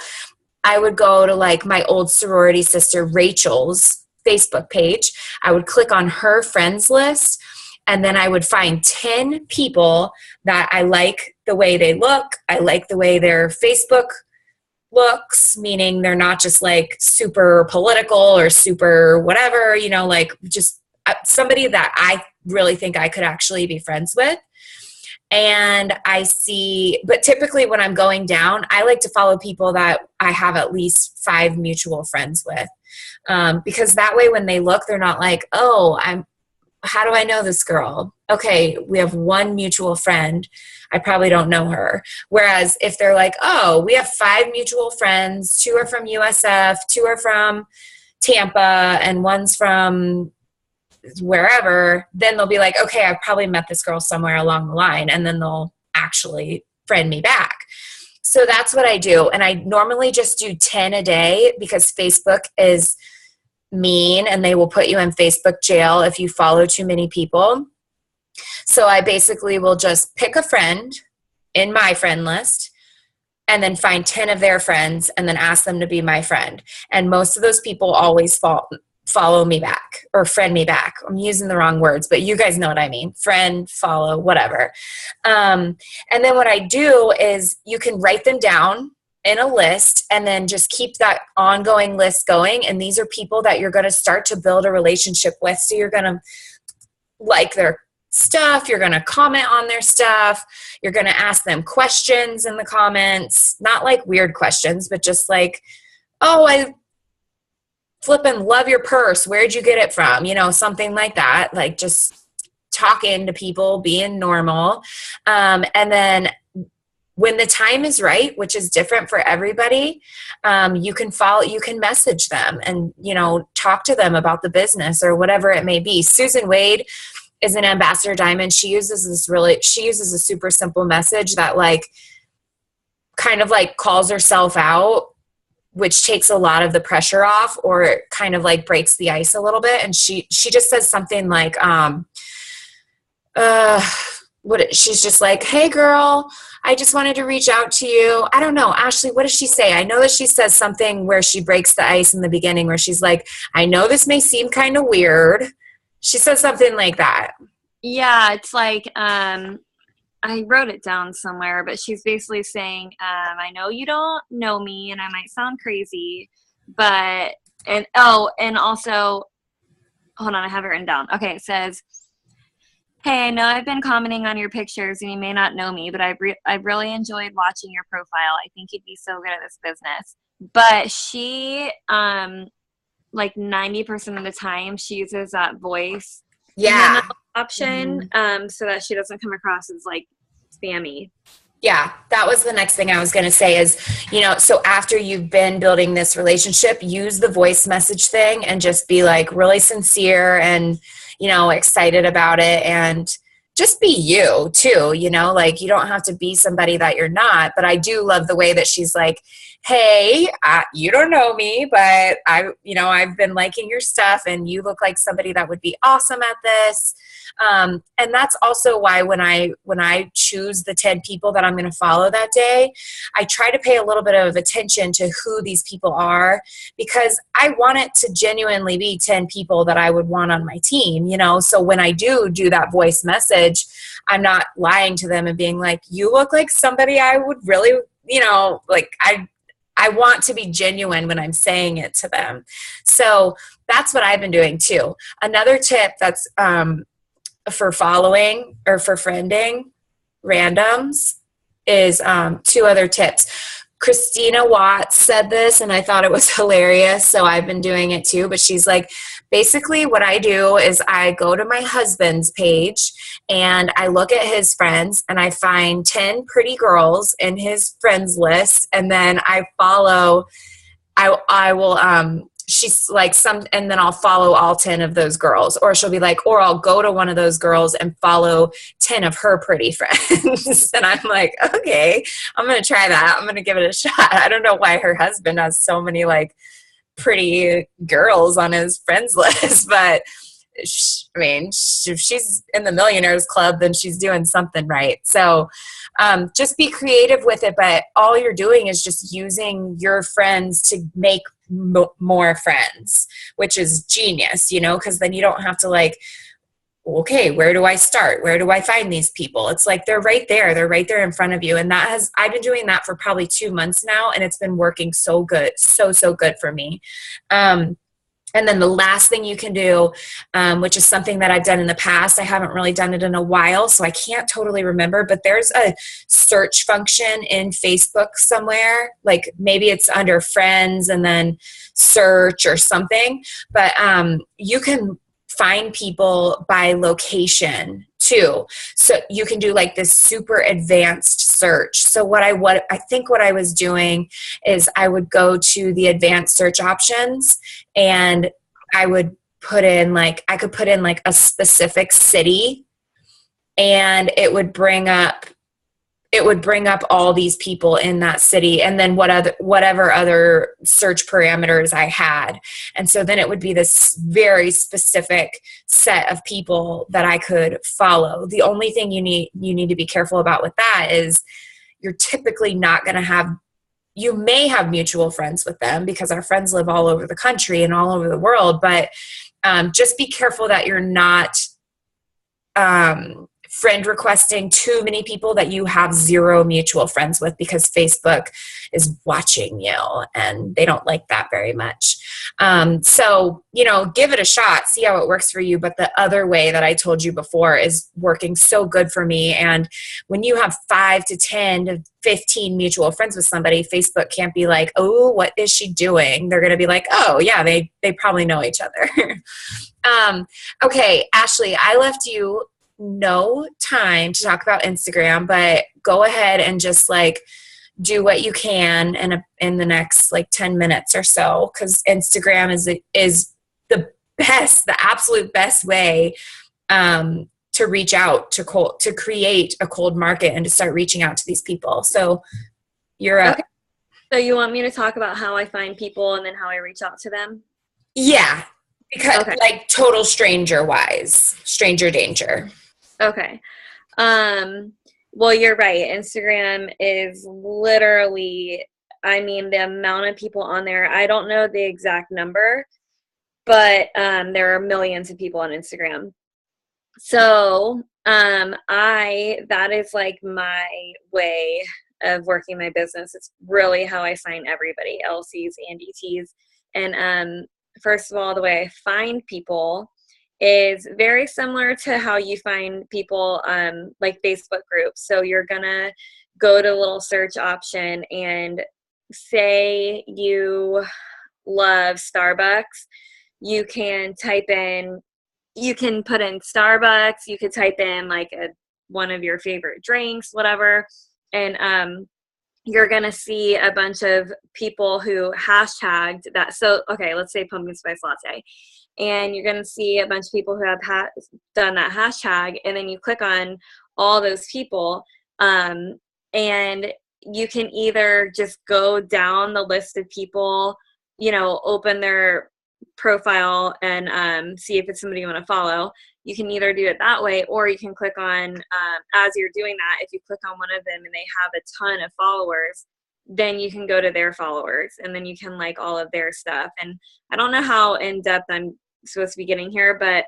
I would go to like my old sorority sister Rachel's Facebook page. I would click on her friends list, and then I would find 10 people that I like the way they look. I like the way their Facebook looks, meaning they're not just like super political or super whatever, like just somebody that I really think I could actually be friends with. And but typically when I'm going down, I like to follow people that I have at least 5 mutual friends with. Because that way when they look, they're not like, oh, how do I know this girl? Okay, we have 1 mutual friend. I probably don't know her. Whereas if they're like, oh, we have 5 mutual friends, 2 are from USF, 2 are from Tampa, and 1's from wherever, then they'll be like, okay, I've probably met this girl somewhere along the line, and then they'll actually friend me back. So that's what I do. And I normally just do 10 a day because Facebook is mean and they will put you in Facebook jail if you follow too many people. So I basically will just pick a friend in my friend list and then find 10 of their friends and then ask them to be my friend. And most of those people always follow me back or friend me back. I'm using the wrong words, but you guys know what I mean. Friend, follow, whatever. And then what I do is you can write them down in a list and then just keep that ongoing list going. And these are people that you're going to start to build a relationship with. So you're going to like their stuff. You're going to comment on their stuff. You're going to ask them questions in the comments, not like weird questions, but just like, oh, I flippin' love your purse. Where'd you get it from? Something like that. Like just talking to people, being normal. And then when the time is right, which is different for everybody, you can message them and, talk to them about the business or whatever it may be. Susan Wade is an Ambassador Diamond. She uses a super simple message that like kind of like calls herself out, which takes a lot of the pressure off, or it kind of like breaks the ice a little bit. And she just says something like, she's just like, hey girl, I just wanted to reach out to you. I don't know, Ashley, what does she say? I know that she says something where she breaks the ice in the beginning where she's like, I know this may seem kind of weird. She says something like that. Yeah, it's like, I wrote it down somewhere, but she's basically saying, I know you don't know me and I might sound crazy, but And also, hold on, I have it written down. Okay, it says, hey, I know I've been commenting on your pictures and you may not know me, but I've really enjoyed watching your profile. I think you'd be so good at this business. But she, like 90% of the time, she uses that voice option so that she doesn't come across as like spammy. Yeah, that was the next thing I was going to say is, so after you've been building this relationship, use the voice message thing and just be like really sincere and, excited about it, and just be you too, like you don't have to be somebody that you're not. But I do love the way that she's like, hey, you don't know me, but I've been liking your stuff and you look like somebody that would be awesome at this. And that's also why when I choose the 10 people that I'm going to follow that day, I try to pay a little bit of attention to who these people are, because I want it to genuinely be 10 people that I would want on my team, so when I do that voice message, I'm not lying to them and being like, you look like somebody I would really, like I want to be genuine when I'm saying it to them. So that's what I've been doing too. Another tip that's for following or for friending randoms is 2 other tips. Christina Watts said this and I thought it was hilarious, so I've been doing it too. But she's like, basically what I do is I go to my husband's page and I look at his friends and I find 10 pretty girls in his friends list, and then I follow, I will she's like and then I'll follow all 10 of those girls, or she'll be like, or I'll go to one of those girls and follow 10 of her pretty friends. And I'm like, okay, I'm going to try that. I'm going to give it a shot. I don't know why her husband has so many like pretty girls on his friends list, but if she's in the millionaires club, then she's doing something right. So just be creative with it, but all you're doing is just using your friends to make more friends, which is genius, because then you don't have to like, okay, where do I start? Where do I find these people? It's like they're right there. They're right there in front of you. And I've been doing that for probably 2 months now, and it's been working so good, so good for me. And then the last thing you can do, which is something that I've done in the past, I haven't really done it in a while, so I can't totally remember, but there's a search function in Facebook somewhere, like maybe it's under friends and then search or something, but you can find people by location too. So you can do like this super advanced search. So what I think what I was doing is I would go to the advanced search options and I would put in like, I could put in like a specific city and it would bring up all these people in that city, and then whatever other search parameters I had. And so then it would be this very specific set of people that I could follow. The only thing you need to be careful about with that is you're typically not going to have, you may have mutual friends with them because our friends live all over the country and all over the world, but just be careful that you're not friend requesting too many people that you have zero mutual friends with, because Facebook is watching you and they don't like that very much. So, give it a shot, see how it works for you. But the other way that I told you before is working so good for me. And when you have 5 to 10 to 15 mutual friends with somebody, Facebook can't be like, oh, what is she doing? They're going to be like, oh yeah, they probably know each other. Okay, Ashley, I left you no time to talk about Instagram, but go ahead and just like do what you can in the next like 10 minutes or so, because Instagram is the absolute best way to reach out to create a cold market and to start reaching out to these people. So you're up. Okay. So you want me to talk about how I find people and then how I reach out to them? Yeah, because like total stranger danger. Okay. Well, you're right. Instagram is literally, the amount of people on there, I don't know the exact number, but there are millions of people on Instagram. So that is like my way of working my business. It's really how I find everybody, LCs and DTs. And first of all, the way I find people is very similar to how you find people like Facebook groups. So you're gonna go to a little search option and say you love Starbucks. You can put in Starbucks, you could type in like one of your favorite drinks, whatever, and you're going to see a bunch of people who hashtagged that. So, okay, let's say pumpkin spice latte. And you're going to see a bunch of people who have done that hashtag. And then you click on all those people. And you can either just go down the list of people, open their profile and see if it's somebody you want to follow. You can either do it that way, or you can click on, as you're doing that, if you click on one of them and they have a ton of followers, then you can go to their followers and then you can like all of their stuff. And I don't know how in depth I'm supposed to be getting here, but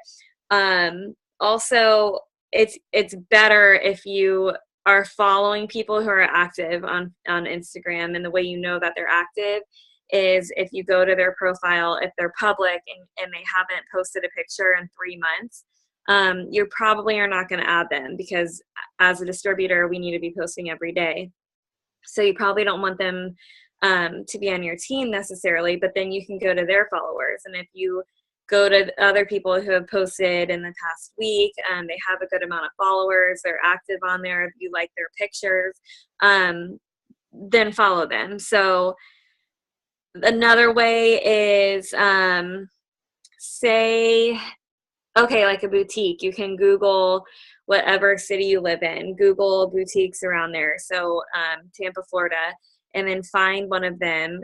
also it's better if you are following people who are active on Instagram. And the way you know that they're active is if you go to their profile, if they're public and they haven't posted a picture in 3 months, you probably are not going to add them, because as a distributor, we need to be posting every day. So you probably don't want them to be on your team necessarily, but then you can go to their followers. And if you go to other people who have posted in the past week, they have a good amount of followers, they're active on there, you like their pictures, then follow them. So another way is like a boutique. You can Google whatever city you live in, Google boutiques around there. So Tampa, Florida, and then find one of them,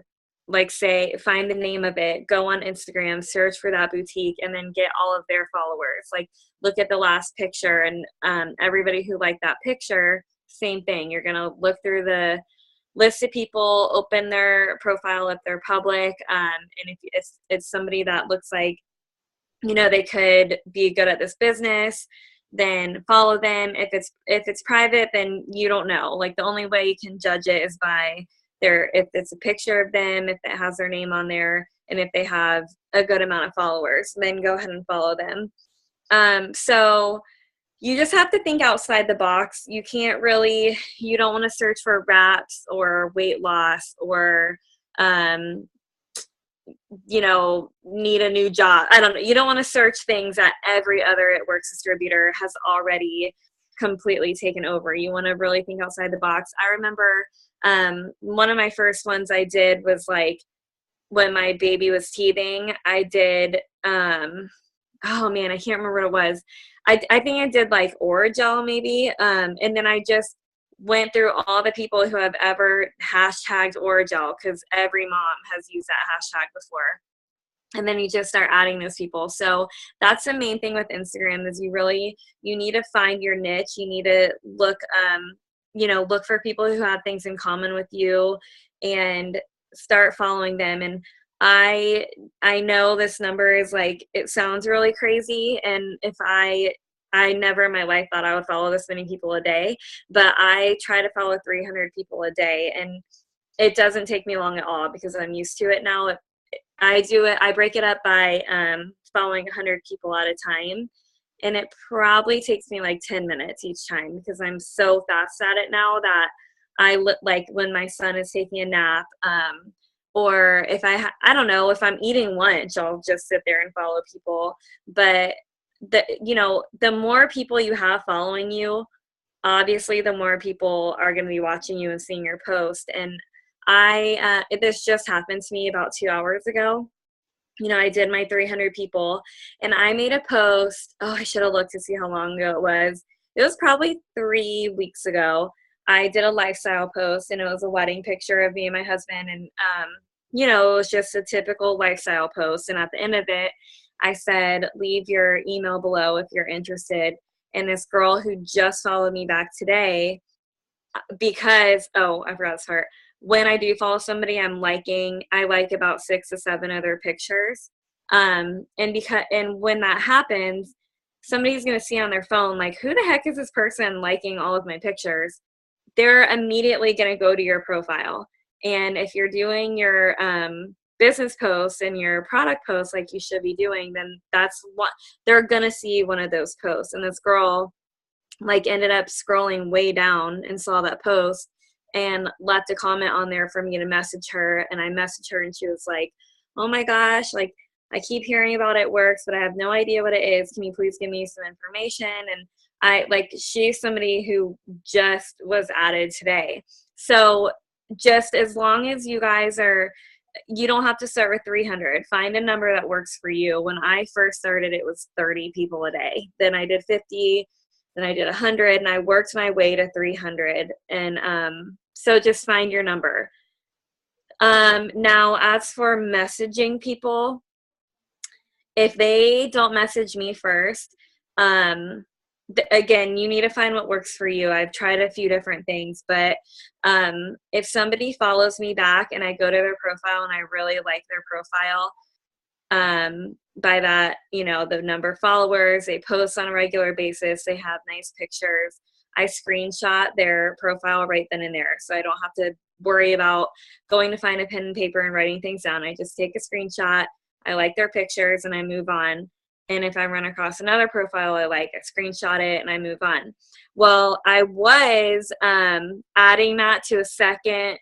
find the name of it, go on Instagram, search for that boutique, and then get all of their followers. Like look at the last picture, and everybody who liked that picture, same thing. You're going to look through the list of people, open their profile if they're public, and if it's somebody that looks like they could be good at this business, then follow them. If it's private, then you don't know. Like the only way you can judge it is by if it's a picture of them, if it has their name on there, and if they have a good amount of followers, then go ahead and follow them. So you just have to think outside the box. You don't want to search for wraps or weight loss or, need a new job. I don't know. You don't want to search things that every other It Works distributor has already completely taken over. You want to really think outside the box. I remember one of my first ones I did was like when my baby was teething, I did, oh man, I can't remember what it was. I think I did like Oragel maybe. And then I just went through all the people who have ever hashtagged Oragel, because every mom has used that hashtag before. And then you just start adding those people. So that's the main thing with Instagram is you need to find your niche. You need to look for people who have things in common with you and start following them. And I know this number is like, it sounds really crazy. And if I never in my life thought I would follow this many people a day, but I try to follow 300 people a day, and it doesn't take me long at all because I'm used to it now. I break it up by following 100 people at a time, and it probably takes me like 10 minutes each time because I'm so fast at it now that like when my son is taking a nap, or if I don't know, if I'm eating lunch, I'll just sit there and follow people. But the more people you have following you, obviously the more people are going to be watching you and seeing your post. And this just happened to me about 2 hours ago. I did my 300 people and I made a post. Oh, I should have looked to see how long ago it was. It was probably 3 weeks ago. I did a lifestyle post and it was a wedding picture of me and my husband. And, it was just a typical lifestyle post. And at the end of it, I said, leave your email below if you're interested. And this girl who just followed me back today, because, I forgot this part. When I do follow somebody, I like about 6 to 7 other pictures. And when that happens, somebody's going to see on their phone, like, who the heck is this person liking all of my pictures? They're immediately going to go to your profile. And if you're doing your business posts and your product posts like you should be doing, then that's what they're going to see, one of those posts. And this girl like ended up scrolling way down and saw that post and left a comment on there for me to message her. And I messaged her and she was like, oh my gosh, like I keep hearing about it works, but I have no idea what it is. Can you please give me some information? And I like, she's somebody who just was added today. So just as long as you guys are, you don't have to start with 300. Find a number that works for you. When I first started, it was 30 people a day. Then I did 50, then I did 100, and I worked my way to 300. And so just find your number. Now, as for messaging people, if they don't message me first, again, you need to find what works for you. I've tried a few different things, but if somebody follows me back and I go to their profile and I really like their profile, by that, you know, the number of followers, they post on a regular basis, they have nice pictures, I screenshot their profile right then and there. So I don't have to worry about going to find a pen and paper and writing things down. I just take a screenshot, I like their pictures, and I move on. And if I run across another profile I like, I screenshot it and I move on. Well, I was adding that to a separate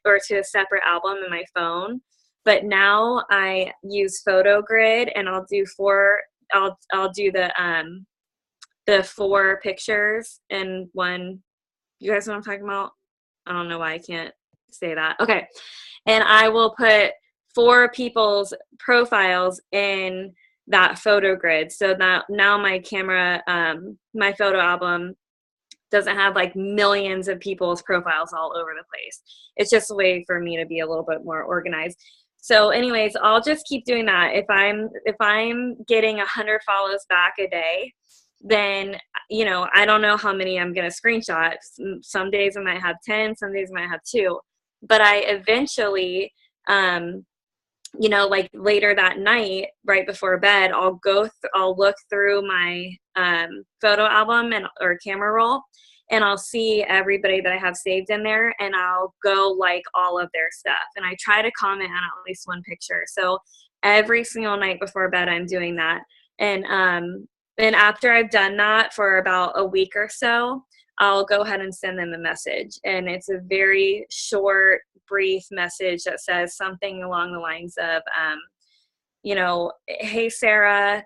album in my phone, but now I use Photo Grid, and I'll do the 4 pictures in one. You guys know what I'm talking about? I don't know why I can't say that. Okay. And I will put 4 people's profiles in that photo grid, so that now my camera, my photo album doesn't have like millions of people's profiles all over the place. It's just a way for me to be a little bit more organized. So anyways, I'll just keep doing that. If I'm getting 100 follows back a day, then, you know, I don't know how many I'm going to screenshot. Some days I might have 10, some days I might have 2, but I eventually, you know, like later that night, right before bed, I'll look through my photo album or camera roll, and I'll see everybody that I have saved in there, and I'll go like all of their stuff. And I try to comment on at least one picture. So every single night before bed, I'm doing that. And after I've done that for about a week or so, I'll go ahead and send them a message. And it's a very short, brief message that says something along the lines of, you know, hey, Sarah,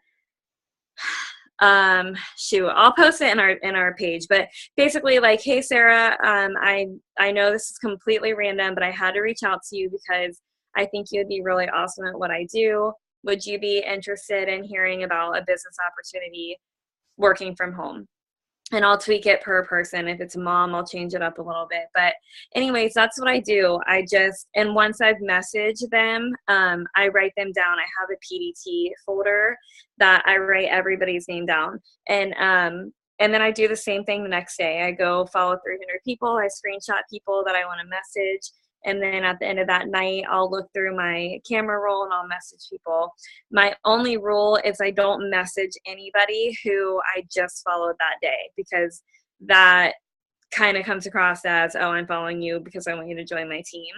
I'll post it in our page, but basically like, hey, Sarah, I know this is completely random, but I had to reach out to you because I think you'd be really awesome at what I do. Would you be interested in hearing about a business opportunity working from home? And I'll tweak it per person. If it's a mom, I'll change it up a little bit. But anyways, that's what I do. And once I've messaged them, I write them down. I have a PDT folder that I write everybody's name down. And then I do the same thing the next day. I go follow 300 people. I screenshot people that I want to message. And then at the end of that night, I'll look through my camera roll and I'll message people. My only rule is I don't message anybody who I just followed that day, because that kind of comes across as, oh, I'm following you because I want you to join my team.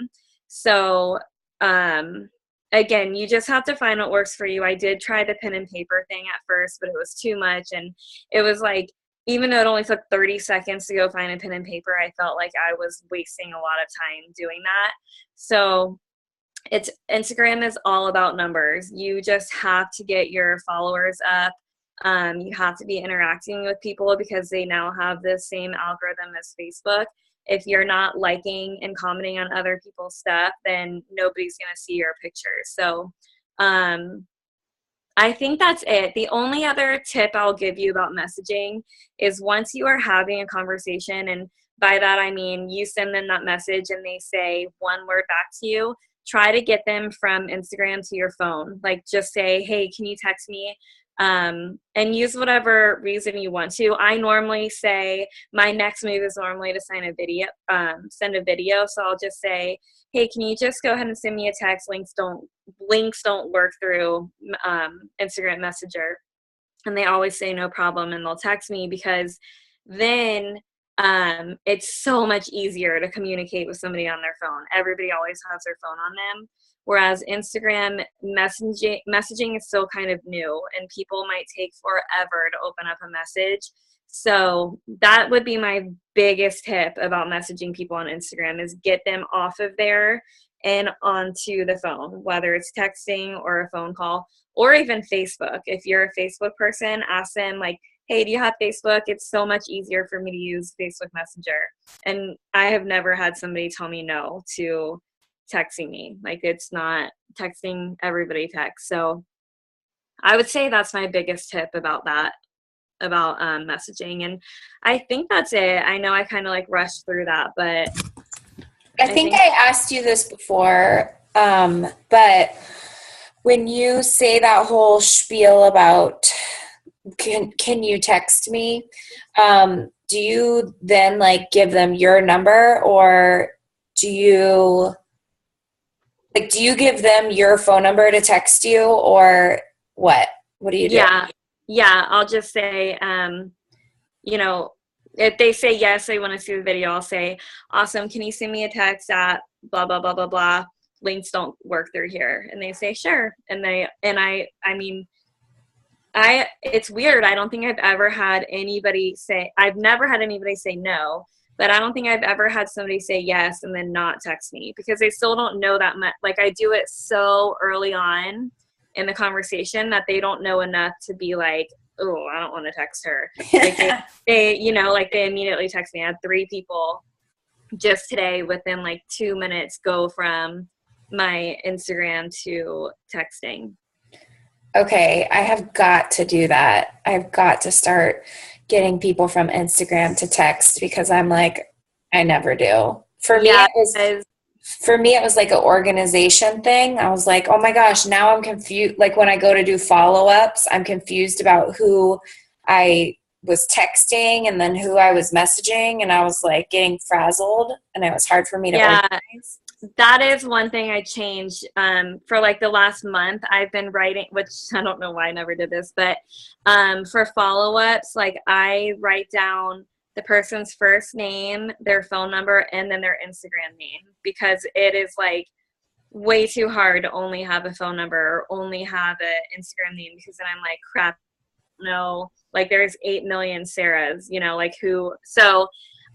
So again, you just have to find what works for you. I did try the pen and paper thing at first, but it was too much. And it was like, even though it only took 30 seconds to go find a pen and paper, I felt like I was wasting a lot of time doing that. So Instagram is all about numbers. You just have to get your followers up. You have to be interacting with people because they now have the same algorithm as Facebook. If you're not liking and commenting on other people's stuff, then nobody's going to see your pictures. So I think that's it. The only other tip I'll give you about messaging is once you are having a conversation, and by that I mean you send them that message and they say one word back to you, try to get them from Instagram to your phone. Like just say, hey, can you text me? And use whatever reason you want to. I normally say my next move is normally to send a video. So I'll just say, hey, can you just go ahead and send me a text? Links don't work through Instagram Messenger. And they always say no problem, and they'll text me, because then it's so much easier to communicate with somebody on their phone. Everybody always has their phone on them. Whereas Instagram messaging is still kind of new, and people might take forever to open up a message. So that would be my biggest tip about messaging people on Instagram, is get them off of there and onto the phone, whether it's texting or a phone call, or even Facebook. If you're a Facebook person, ask them like, hey, do you have Facebook? It's so much easier for me to use Facebook Messenger. And I have never had somebody tell me no to texting me. Like, it's not texting, everybody texts. So I would say that's my biggest tip about that, about messaging. And I think that's it. I know I kind of like rushed through that, but I think I asked you this before, but when you say that whole spiel about can you text me, do you then like give them your number, or do you give them your phone number to text you, or what do you do? Yeah, I'll just say, you know, if they say yes, they want to see the video, I'll say, awesome, can you send me a text at blah, blah, blah, blah, blah. Links don't work through here. And they say, sure. It's weird. I don't think I've ever had anybody say, I've never had anybody say no, but I don't think I've ever had somebody say yes and then not text me, because they still don't know that much. Like, I do it so early on in the conversation that they don't know enough to be like, oh, I don't want to text her. Like they immediately text me. I had 3 people just today within like 2 minutes go from my Instagram to texting. Okay, I have got to do that. I've got to start getting people from Instagram to text, because I'm like, I never do. For me, it was like an organization thing. I was like, oh my gosh, now I'm confused. Like, when I go to do follow-ups, I'm confused about who I was texting and then who I was messaging, and I was like getting frazzled, and it was hard for me to organize. That is one thing I changed. For like the last month, I've been writing, which I don't know why I never did this, but for follow-ups, like I write down the person's first name, their phone number, and then their Instagram name, because it is like way too hard to only have a phone number or only have an Instagram name, because then I'm like, crap, no, like there's 8 million Sarahs, you know, like who, so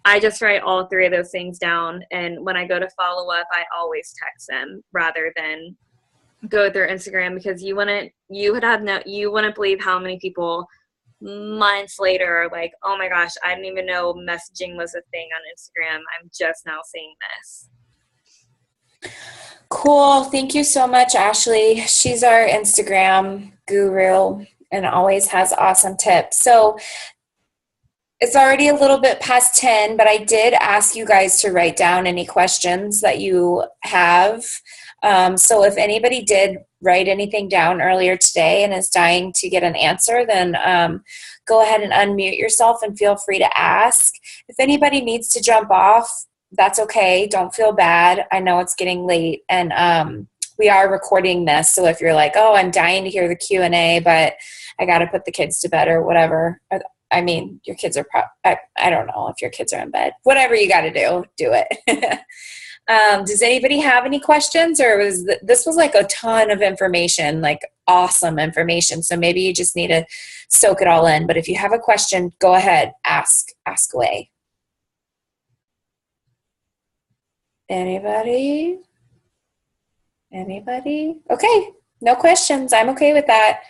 I just write all 3 of those things down, and when I go to follow up, I always text them rather than go with their Instagram, because you wouldn't believe how many people months later are like, oh my gosh, I didn't even know messaging was a thing on Instagram. I'm just now seeing this. Cool. Thank you so much, Ashley. She's our Instagram guru and always has awesome tips. So it's already a little bit past 10, but I did ask you guys to write down any questions that you have. So if anybody did write anything down earlier today and is dying to get an answer, then go ahead and unmute yourself and feel free to ask. If anybody needs to jump off, that's okay. Don't feel bad. I know it's getting late, and we are recording this. So if you're like, oh, I'm dying to hear the Q&A, but I got to put the kids to bed or whatever. I mean, your kids are I don't know if your kids are in bed. Whatever you got to do it. Does anybody have any questions, or this was like a ton of information, like awesome information. So maybe you just need to soak it all in. But if you have a question, go ahead, ask away. Anybody? Okay. No questions. I'm okay with that.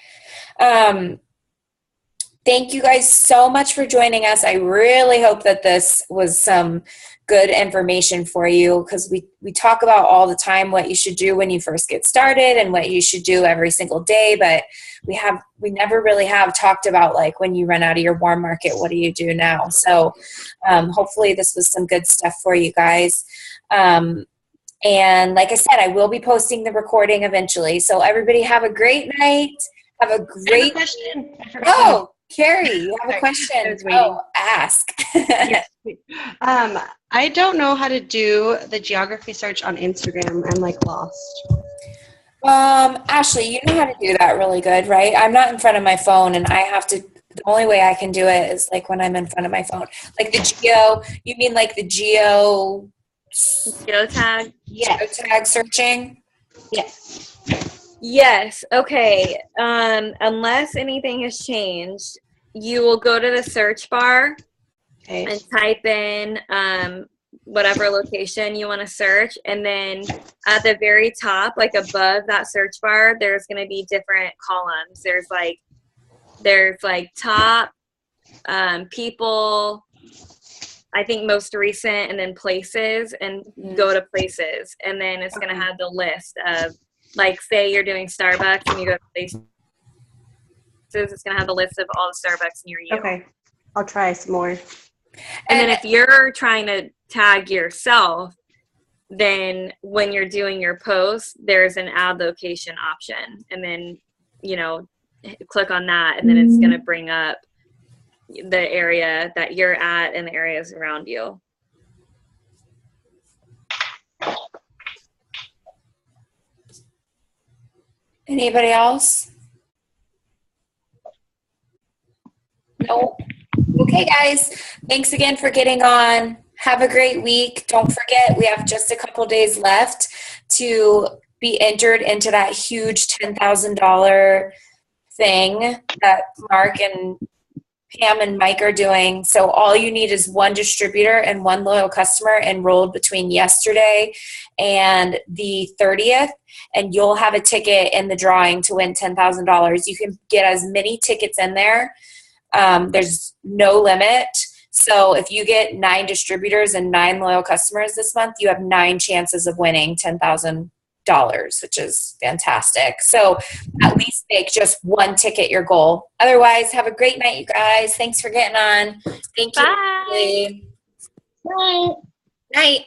Thank you guys so much for joining us. I really hope that this was some good information for you, because we talk about all the time what you should do when you first get started and what you should do every single day, but we never really have talked about like when you run out of your warm market, what do you do now? So hopefully this was some good stuff for you guys. And like I said, I will be posting the recording eventually. So everybody have a great night. Have a great question. Oh, Carrie, you have a question. Oh, ask. I don't know how to do the geography search on Instagram. I'm like lost. Ashley, you know how to do that really good, right? I'm not in front of my phone, and the only way I can do it is like when I'm in front of my phone. Like you mean like the geotag? Yes. Geotag searching? Yes. Yes. Okay. Unless anything has changed, you will go to the search bar Okay. and type in whatever location you want to search, and then at the very top, like above that search bar, there's going to be different columns. There's like top, people, I think most recent, and then places, and go to places, and then it's going to have the list of, like, say you're doing Starbucks and you go to places, it's going to have the list of all the Starbucks near you. Okay. I'll try some more. And then if you're trying to tag yourself, then when you're doing your post, there's an add location option. And then, click on that, and then it's going to bring up the area that you're at and the areas around you. Anybody else? Nope. Okay, guys. Thanks again for getting on. Have a great week. Don't forget, we have just a couple days left to be entered into that huge $10,000 thing that Mark and Pam and Mike are doing. So all you need is one distributor and one loyal customer enrolled between yesterday and the 30th, and you'll have a ticket in the drawing to win $10,000. You can get as many tickets in there. There's no limit. So if you get 9 distributors and 9 loyal customers this month, you have 9 chances of winning $10,000, which is fantastic. So at least make just one ticket your goal. Otherwise, have a great night, you guys. Thanks for getting on. Thank you. Bye. Bye. Night.